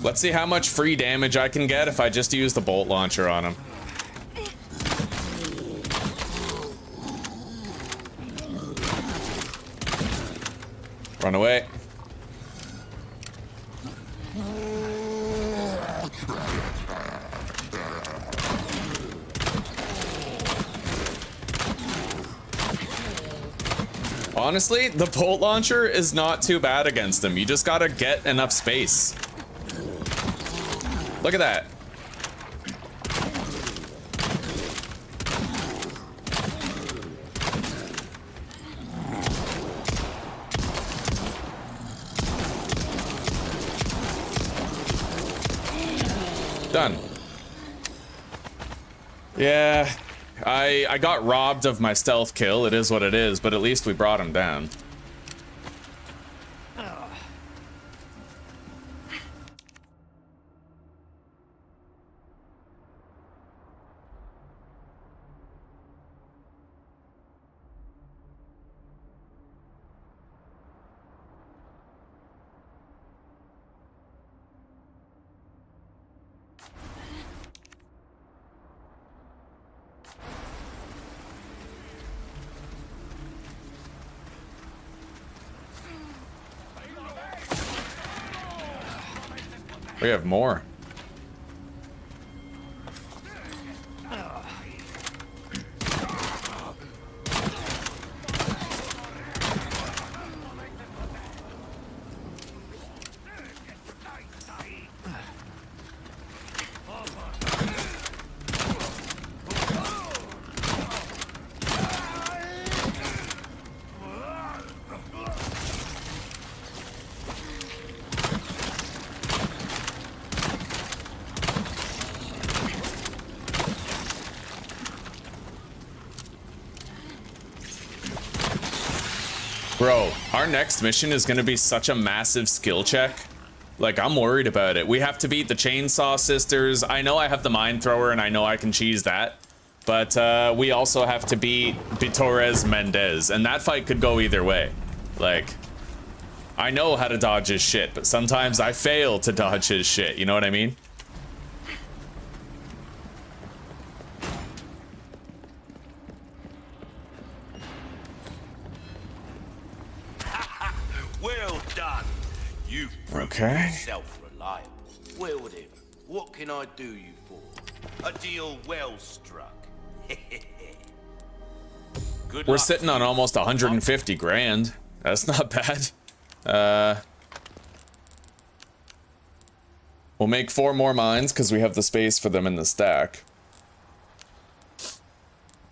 Let's see how much free damage I can get if I just use the bolt launcher on him. Run away. Honestly, the bolt launcher is not too bad against them. You just gotta get enough space. Look at that. Done. Yeah, I got robbed of my stealth kill. It is what it is, but at least we brought him down. We have more. Bro, our next mission is gonna be such a massive skill check. Like, I'm worried about it. We have to beat the Chainsaw Sisters. I know I have the Mind Thrower and I know I can cheese that. But we also have to beat Torres Mendez, and that fight could go either way. Like, I know how to dodge his shit, but sometimes I fail to dodge his shit, you know what I mean? Well done. You've proven yourself reliable. Well then, what can I do you for? A deal well struck. We're sitting on almost 150 grand. That's not bad. We'll make 4 more mines because we have the space for them in the stack.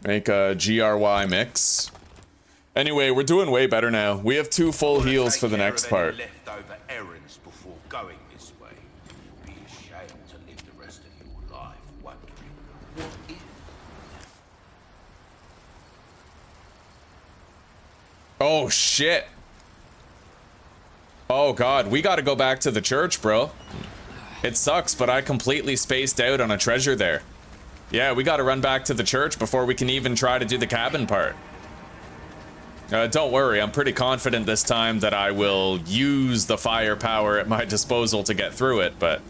Make a GRY mix. Anyway, we're doing way better now. We have 2 full heals for the next part. Leftover errands before going this way. Be ashamed to live the rest of your life wondering what if. Oh shit. Oh god, we gotta go back to the church, bro. It sucks, but I completely spaced out on a treasure there. Yeah, we gotta run back to the church before we can even try to do the cabin part. Don't worry, I'm pretty confident this time that I will use the firepower at my disposal to get through it, but...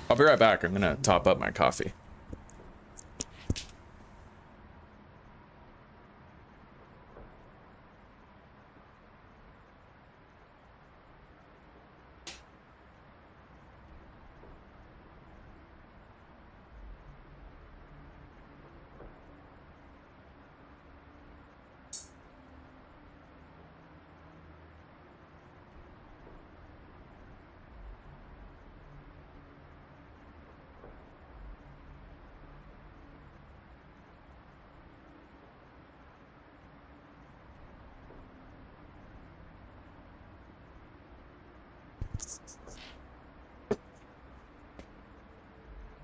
I'll be right back. I'm gonna top up my coffee.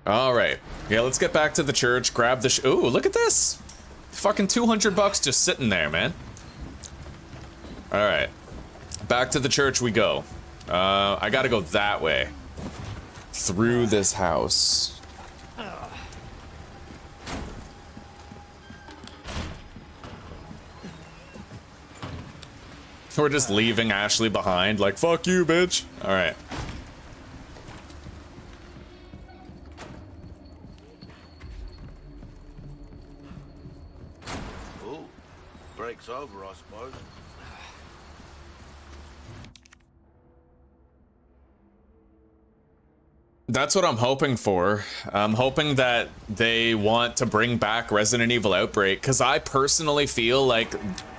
All right. Yeah, let's get back to the church, grab the ooh, look at this. Fucking 200 bucks just sitting there, man. All right. Back to the church we go. I gotta go that way. Through this house. We're just leaving Ashley behind, like, fuck you, bitch. All right. Break's over, I suppose. That's what I'm hoping for. I'm hoping that they want to bring back Resident Evil Outbreak, because I personally feel like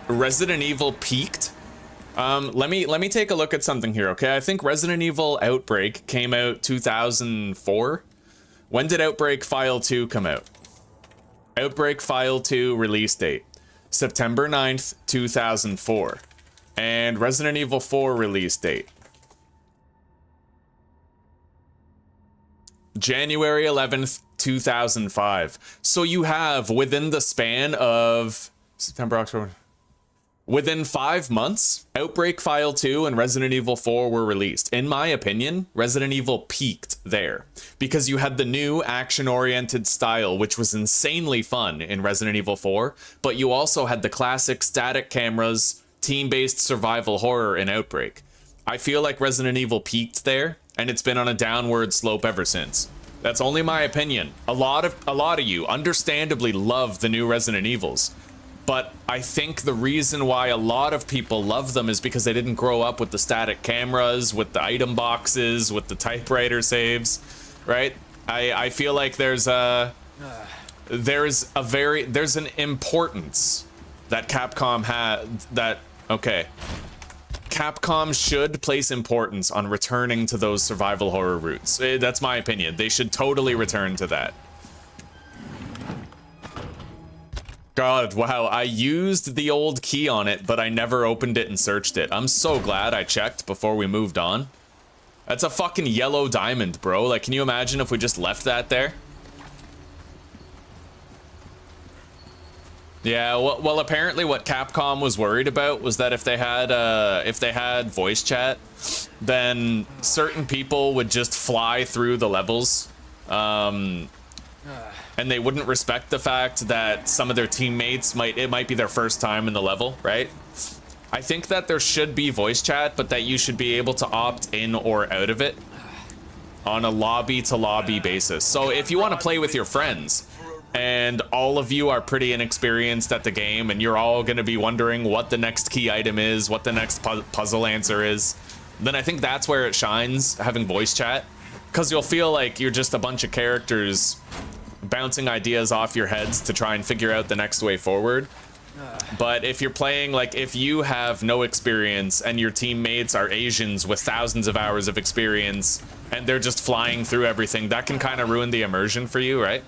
Resident Evil peaked. Let me take a look at something here, okay? I think Resident Evil Outbreak came out 2004. When did Outbreak File 2 come out? Outbreak File 2 release date, September 9th, 2004. And Resident Evil 4 release date, January 11th, 2005. So you have, within the span of September, October, within 5 months, Outbreak File 2 and Resident Evil 4 were released. In my opinion, Resident Evil peaked there because you had the new action-oriented style, which was insanely fun in Resident Evil 4, but you also had the classic static cameras, team-based survival horror in Outbreak. I feel like Resident Evil peaked there, and it's been on a downward slope ever since. That's only my opinion. A lot of you understandably love the new Resident Evils, but I think the reason why a lot of people love them is because they didn't grow up with the static cameras, with the item boxes, with the typewriter saves, right? I feel like there's an importance that Capcom had that, okay. Capcom should place importance on returning to those survival horror roots. That's my opinion. They should totally return to that. God, wow, I used the old key on it, but I never opened it and searched it. I'm so glad I checked before we moved on. That's a fucking yellow diamond, bro. Like, can you imagine if we just left that there? Yeah, well, apparently what Capcom was worried about was that if they had voice chat, then certain people would just fly through the levels, and they wouldn't respect the fact that some of their teammates might be their first time in the level, right? I think that there should be voice chat, but that you should be able to opt in or out of it on a lobby-to-lobby basis. So if you want to play with your friends, and all of you are pretty inexperienced at the game, and you're all going to be wondering what the next key item is, what the next puzzle answer is, then I think that's where it shines, having voice chat. Because you'll feel like you're just a bunch of characters bouncing ideas off your heads to try and figure out the next way forward. But if you're playing, like, if you have no experience and your teammates are Asians with thousands of hours of experience, and they're just flying through everything, that can kind of ruin the immersion for you, right?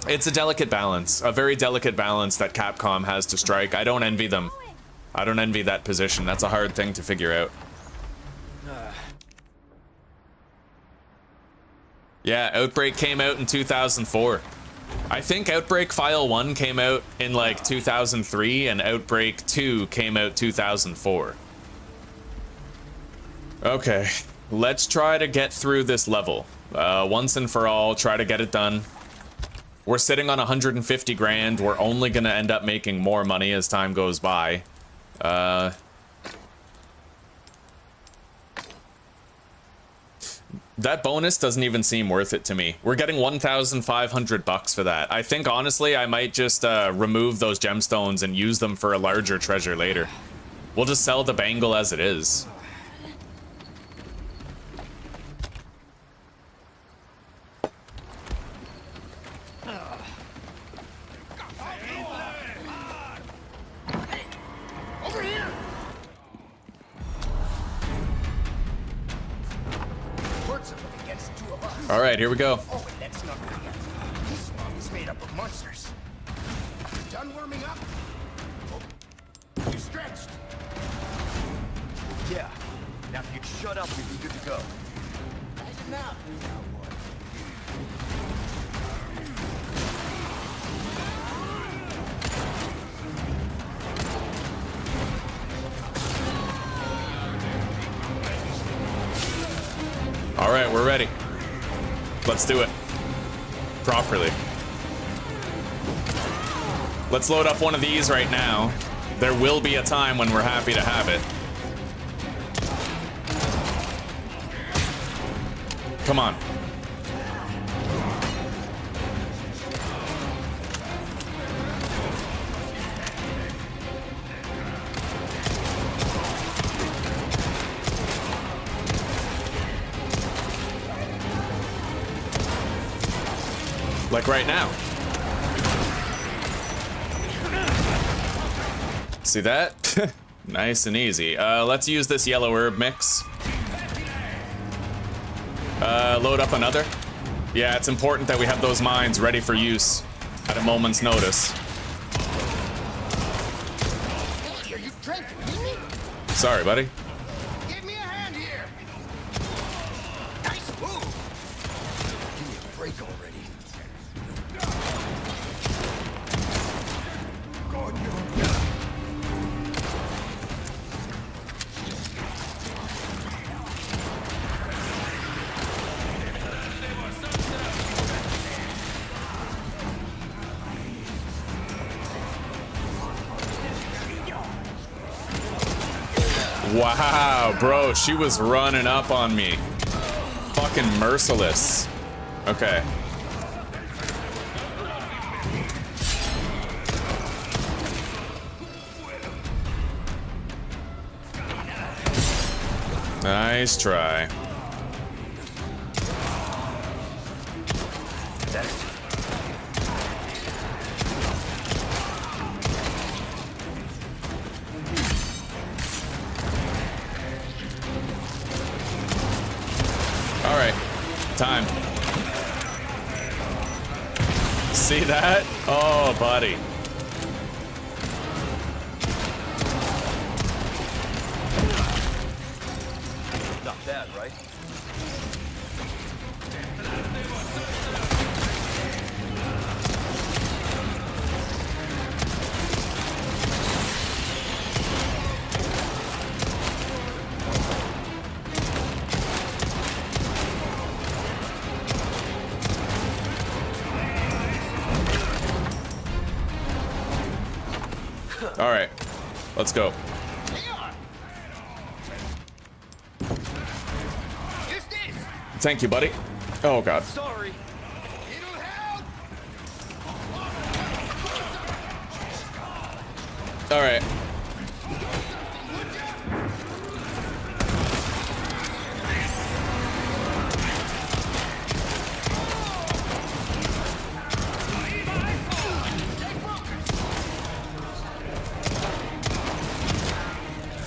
It's a delicate balance, a very delicate balance that Capcom has to strike. I don't envy them. I don't envy that position. That's a hard thing to figure out. Yeah, Outbreak came out in 2004. I think Outbreak File 1 came out in like 2003 and Outbreak 2 came out 2004. Okay, let's try to get through this level. Once and for all, try to get it done. We're sitting on 150 grand. We're only gonna end up making more money as time goes by. That bonus doesn't even seem worth it to me. We're getting 1,500 bucks for that. I think honestly I might just remove those gemstones and use them for a larger treasure later. We'll just sell the bangle as it is. All right, here we go. Oh, and that's not good. This swamp is made up of monsters. You done warming up? Oh, you stretched. Yeah. Now if you'd shut up, we'd be good to go. Now, All right, we're ready. Let's do it properly. Let's load up one of these right now. There will be a time when we're happy to have it. Come on. Like right now. See that? Nice and easy. Let's use this yellow herb mix. Load up another. Yeah, it's important that we have those mines ready for use. at a moment's notice. Hey, are you trying to kill me? Sorry, buddy. Give me a hand here. Nice move. Give me a break already. Wow, bro, she was running up on me. Fucking merciless. Okay. Nice try. All right, time. See that? Oh, buddy. Not bad, right? All right, let's go. Thank you, buddy. Oh, God. Sorry. It'll help. All right.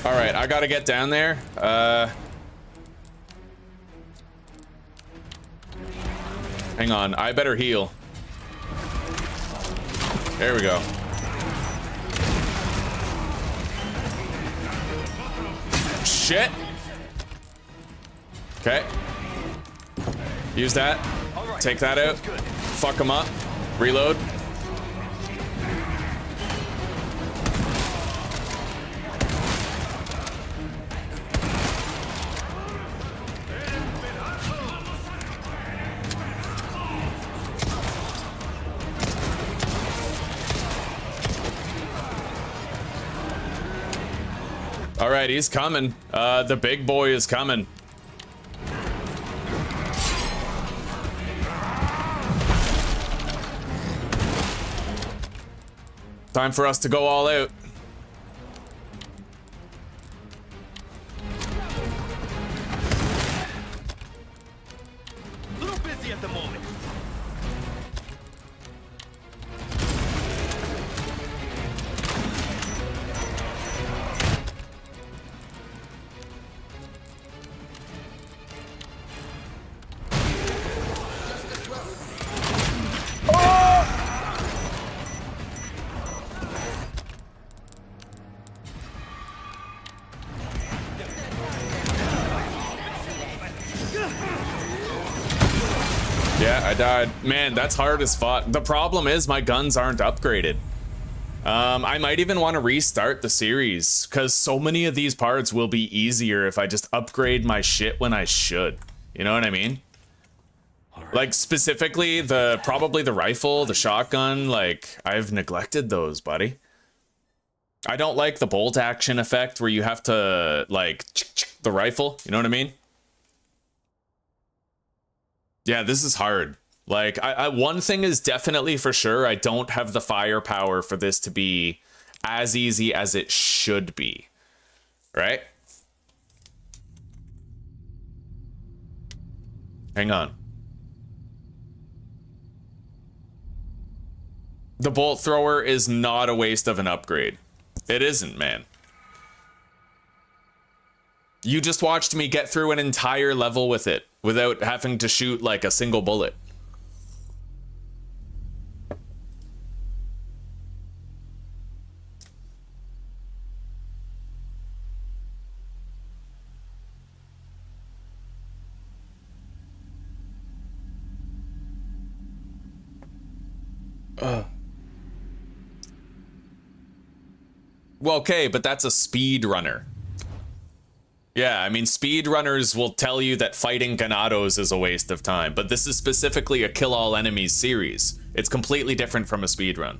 All right, I gotta get down there. Hang on, I better heal. There we go. Shit. Okay. Use that. Take that out. Fuck him up. Reload. All right, he's coming. The big boy is coming. Time for us to go all out. Little busy at the moment. Yeah, I died. Man, that's hard as fuck. The problem is my guns aren't upgraded. I might even want to restart the series because so many of these parts will be easier if I just upgrade my shit when I should. You know what I mean? Like specifically probably the rifle, the shotgun, like I've neglected those, buddy. I don't like the bolt action effect where you have to like the rifle, you know what I mean? Yeah, this is hard. Like, one thing is definitely for sure, I don't have the firepower for this to be as easy as it should be. Right? Hang on. The bolt thrower is not a waste of an upgrade. It isn't, man. You just watched me get through an entire level with it without having to shoot like a single bullet. Well, okay, but that's a speedrunner. Yeah, I mean, speedrunners will tell you that fighting Ganados is a waste of time, but this is specifically a kill all enemies series. It's completely different from a speedrun.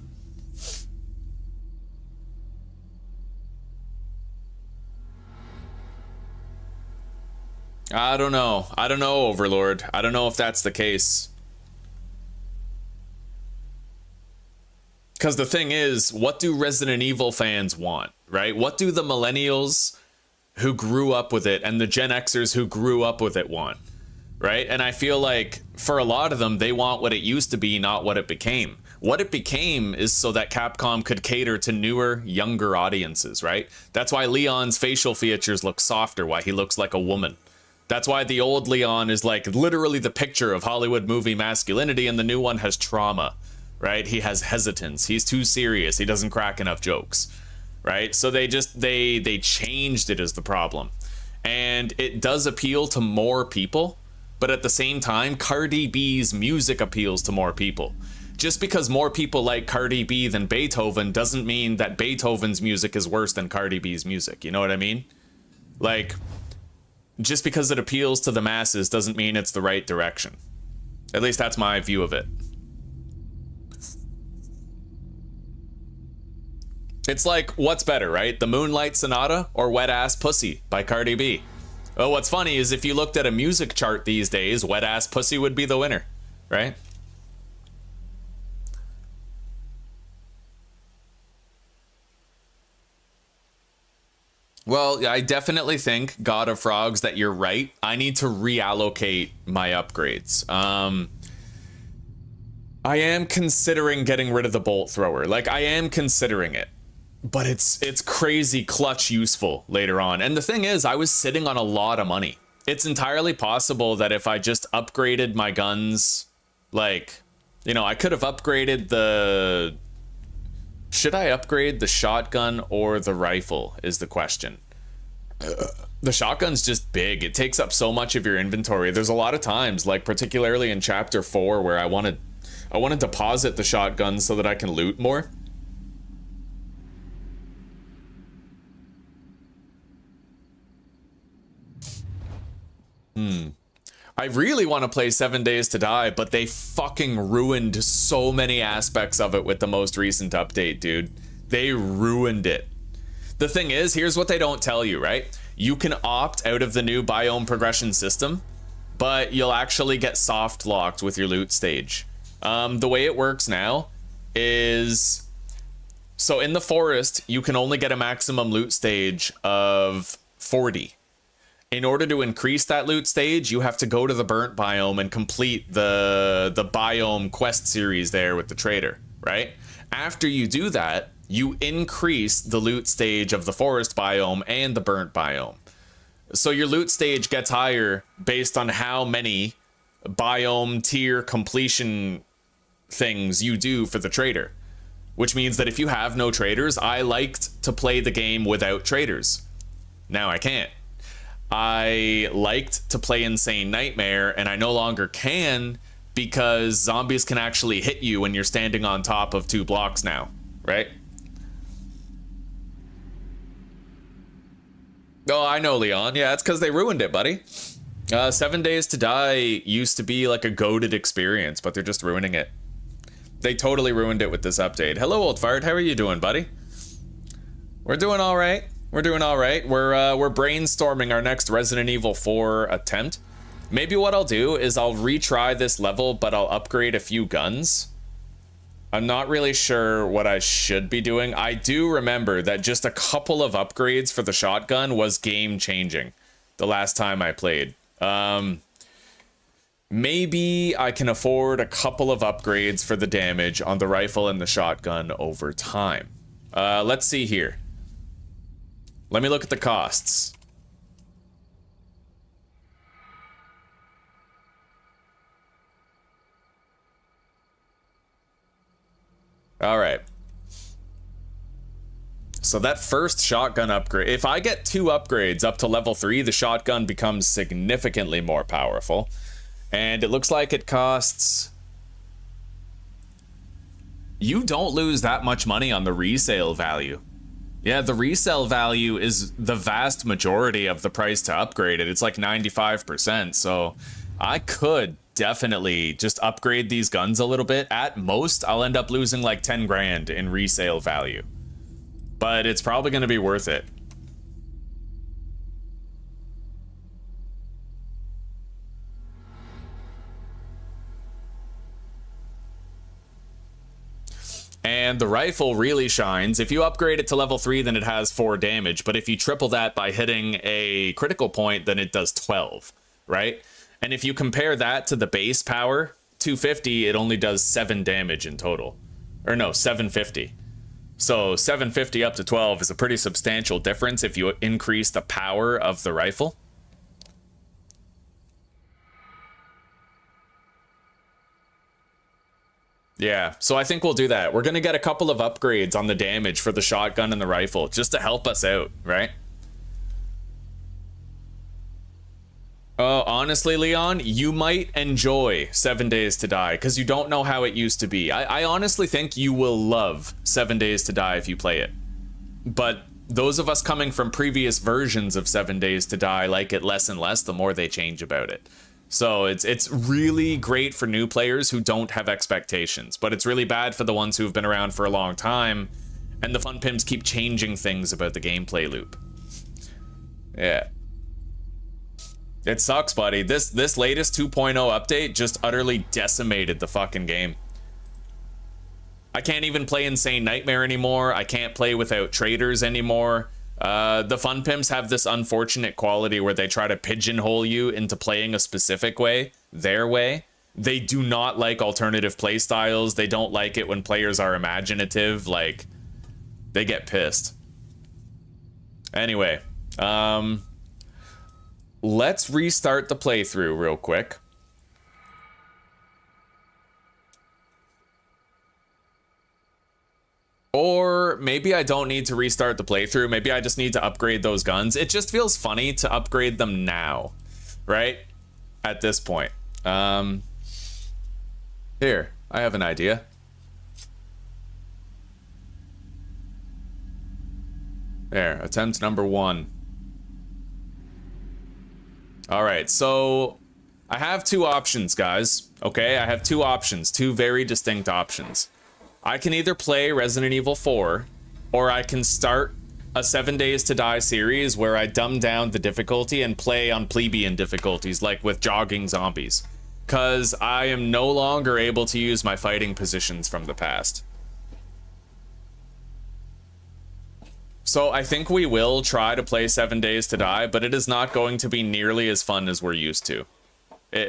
I don't know. I don't know, Overlord. I don't know if that's the case. Because the thing is, what do Resident Evil fans want, right? What do the millennials who grew up with it and the Gen Xers who grew up with it want, right? And I feel like for a lot of them, they want what it used to be, not what it became. What it became is so that Capcom could cater to newer, younger audiences, right? That's why Leon's facial features look softer, why he looks like a woman. That's why the old Leon is like literally the picture of Hollywood movie masculinity, and the new one has trauma, right? He has hesitance. He's too serious. He doesn't crack enough jokes, right? So they changed it as the problem. And it does appeal to more people, but at the same time, Cardi B's music appeals to more people. Just because more people like Cardi B than Beethoven doesn't mean that Beethoven's music is worse than Cardi B's music. You know what I mean? Like, just because it appeals to the masses doesn't mean it's the right direction. At least that's my view of it. It's like, what's better, right? The Moonlight Sonata or Wet Ass Pussy by Cardi B? Well, what's funny is if you looked at a music chart these days, Wet Ass Pussy would be the winner, right? Well, I definitely think, God of Frogs, that you're right. I need to reallocate my upgrades. I am considering getting rid of the bolt thrower. Like, I am considering it. But it's crazy clutch useful later on. And the thing is, I was sitting on a lot of money. It's entirely possible that if I just upgraded my guns, like, you know, I could have upgraded the... Should I upgrade the shotgun or the rifle is the question. The shotgun's just big. It takes up so much of your inventory. There's a lot of times, like particularly in chapter 4, where I want to deposit the shotgun so that I can loot more. I really want to play 7 Days to Die, but they fucking ruined so many aspects of it with the most recent update, dude. They ruined it. The thing is, here's what they don't tell you, right? You can opt out of the new biome progression system, but you'll actually get soft locked with your loot stage. The way it works now is... So in the forest, you can only get a maximum loot stage of 40. In order to increase that loot stage, you have to go to the burnt biome and complete the biome quest series there with the trader, right? After you do that, you increase the loot stage of the forest biome and the burnt biome. So your loot stage gets higher based on how many biome tier completion things you do for the trader. Which means that if you have no traders, I liked to play the game without traders. Now I can't. I liked to play Insane Nightmare, and I no longer can because zombies can actually hit you when you're standing on top of 2 blocks now, right? Oh, I know, Leon. Yeah, it's because they ruined it, buddy. 7 Days to Die used to be like a goated experience, but they're just ruining it. They totally ruined it with this update. Hello, Old Fart. How are you doing, buddy? We're doing all right. We're doing all right. We're brainstorming our next Resident Evil 4 attempt. Maybe what I'll do is I'll retry this level, but I'll upgrade a few guns. I'm not really sure what I should be doing. I do remember that just a couple of upgrades for the shotgun was game-changing the last time I played. Maybe I can afford a couple of upgrades for the damage on the rifle and the shotgun over time. Let's see here. Let me look at the costs. All right. So that first shotgun upgrade, if I get 2 upgrades up to level 3, the shotgun becomes significantly more powerful. And it looks like it costs... you don't lose that much money on the resale value. Yeah, the resale value is the vast majority of the price to upgrade it. It's like 95%. So I could definitely just upgrade these guns a little bit. At most, I'll end up losing like 10 grand in resale value. But it's probably going to be worth it. And the rifle really shines. If you upgrade it to level 3, then it has 4 damage. But if you triple that by hitting a critical point, then it does 12, right? And if you compare that to the base power, 250, it only does 7 damage in total. Or no, 750. So 750 up to 12 is a pretty substantial difference if you increase the power of the rifle. Yeah, so I think we'll do that. We're going to get a couple of upgrades on the damage for the shotgun and the rifle, just to help us out, right? Oh, honestly, Leon, you might enjoy 7 Days to Die, because you don't know how it used to be. I honestly think you will love 7 Days to Die if you play it. But those of us coming from previous versions of 7 Days to Die like it less and less the more they change about it. So it's really great for new players who don't have expectations, but it's really bad for the ones who have been around for a long time, and the fun pimps keep changing things about the gameplay loop. Yeah. It sucks, buddy. This latest 2.0 update just utterly decimated the fucking game. I can't even play Insane Nightmare anymore. I can't play without traders anymore. The fun pimps have this unfortunate quality where they try to pigeonhole you into playing a specific way, their way. They do not like alternative play styles. They don't like it when players are imaginative. Like, they get pissed. Anyway, let's restart the playthrough real quick. Or maybe I don't need to restart the playthrough. Maybe I just need to upgrade those guns. It just feels funny to upgrade them now, right? At this point. Here, I have an idea. There, attempt number 1. All right, so I have 2 options, guys. Okay, I have 2 options, 2 very distinct options. I can either play Resident Evil 4, or I can start a 7 Days to Die series where I dumb down the difficulty and play on plebeian difficulties, like with jogging zombies. Because I am no longer able to use my fighting positions from the past. So I think we will try to play 7 Days to Die, but it is not going to be nearly as fun as we're used to.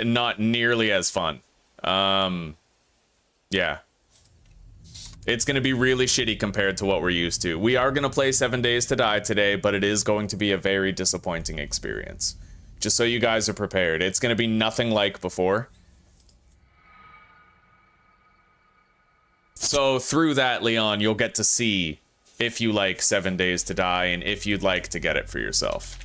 Not nearly as fun. Yeah. It's going to be really shitty compared to what we're used to. We are going to play 7 Days to Die today, but it is going to be a very disappointing experience. Just so you guys are prepared. It's going to be nothing like before. So through that, Leon, you'll get to see if you like 7 Days to Die and if you'd like to get it for yourself.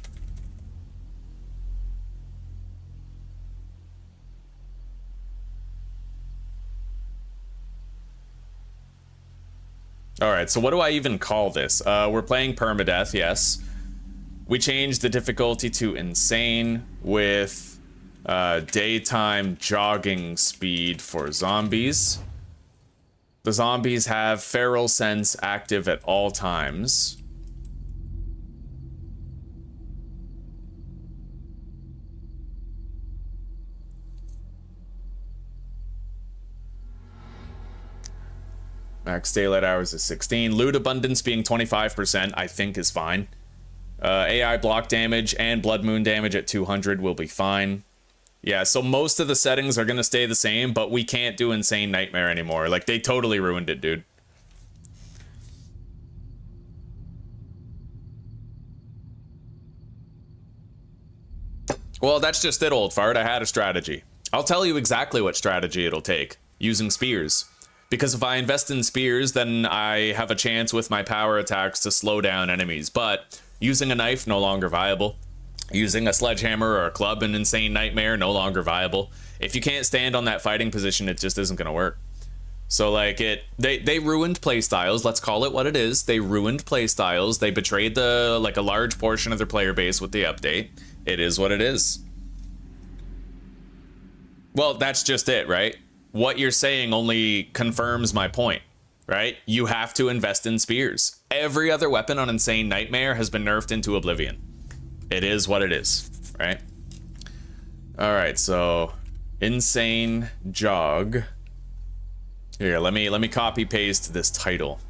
All right, so what do I even call this? We're playing permadeath, yes. We changed the difficulty to insane with daytime jogging speed for zombies. The zombies have feral sense active at all times. Max daylight hours is 16. Loot abundance being 25%, I think is fine. AI block damage and blood moon damage at 200 will be fine. Yeah, so most of the settings are going to stay the same, but we can't do Insane Nightmare anymore. Like, they totally ruined it, dude. Well, that's just it, old fart. I had a strategy. I'll tell you exactly what strategy it'll take. Using spears. Because if I invest in spears, then I have a chance with my power attacks to slow down enemies. But using a knife, no longer viable. Using a sledgehammer or a club in Insane Nightmare, no longer viable. If you can't stand on that fighting position, it just isn't going to work. So like they ruined playstyles. Let's call it what it is. They ruined playstyles. They betrayed a large portion of their player base with the update. It is what it is. Well, that's just it, right? What you're saying only confirms my point, right? You have to invest in spears. Every other weapon on Insane Nightmare has been nerfed into oblivion. It is what it is, right? All right, so Insane Jog. Here, let me copy paste this title.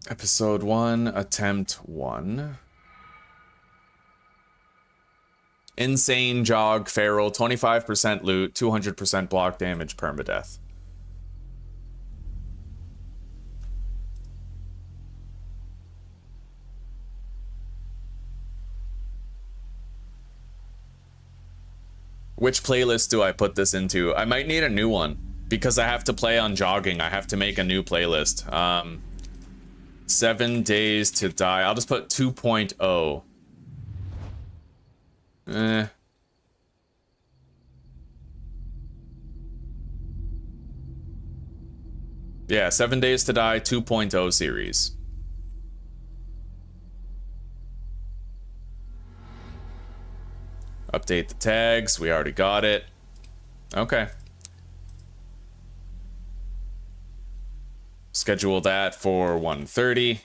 Episode 1, Attempt 1. Insane Jog, Feral, 25% loot, 200% block damage, permadeath. Which playlist do I put this into? I might need a new one because I have to play on jogging. I have to make a new playlist. 7 Days to Die. I'll just put 2.0. Yeah, 7 Days to Die 2.0 series. Update the tags. We already got it. Okay. Schedule that for 1:30.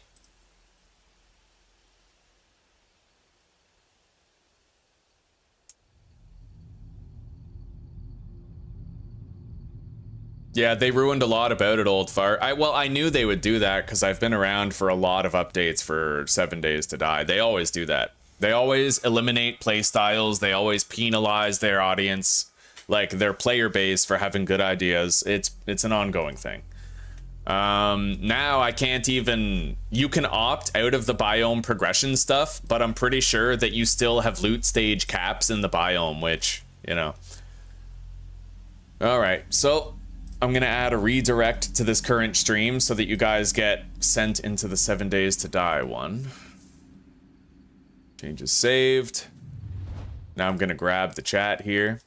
Yeah, they ruined a lot about it, Old Fart. Well, I knew they would do that because I've been around for a lot of updates for 7 Days to Die. They always do that. They always eliminate play styles. They always penalize their audience, like their player base, for having good ideas. It's an ongoing thing. Now I can't even... You can opt out of the biome progression stuff, but I'm pretty sure that you still have loot stage caps in the biome, which, you know. Alright, so I'm gonna add a redirect to this current stream so that you guys get sent into the 7 Days to Die one. Changes saved. Now I'm gonna grab the chat here.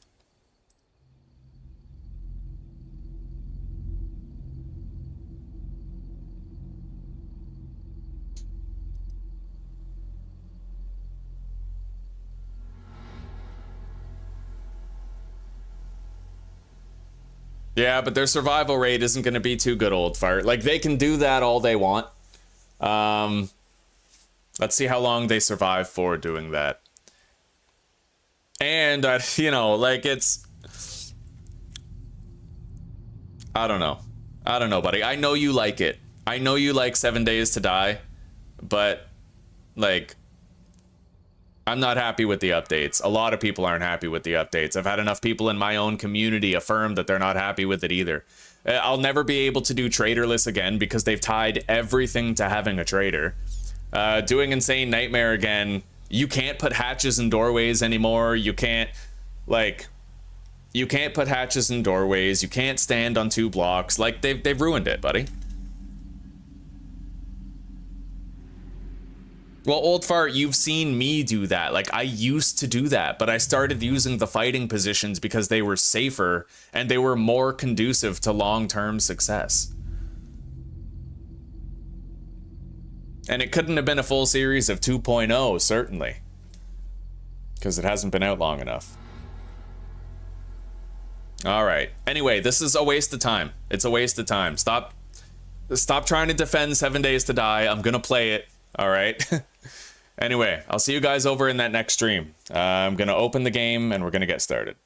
Yeah, but their survival rate isn't going to be too good, Old Fart. Like, they can do that all they want. Let's see how long they survive for doing that. And, you know, like, it's... I don't know. I don't know, buddy. I know you like it. I know you like 7 Days to Die. But, like... I'm not happy with the updates. A lot of people aren't happy with the updates. I've had enough people in my own community affirm that they're not happy with it either. I'll never be able to do traderless again because they've tied everything to having a trader. Doing Insane Nightmare again, you can't put hatches in doorways anymore. You can't, like, you can't put hatches in doorways. You can't stand on 2 blocks. Like, they've ruined it, buddy. Well, Old Fart, you've seen me do that. Like, I used to do that, but I started using the fighting positions because they were safer and they were more conducive to long-term success. And it couldn't have been a full series of 2.0, certainly. Because it hasn't been out long enough. Alright. Anyway, this is a waste of time. It's a waste of time. Stop trying to defend 7 Days to Die. I'm gonna play it. Alright. Anyway, I'll see you guys over in that next stream. I'm gonna open the game and we're gonna get started.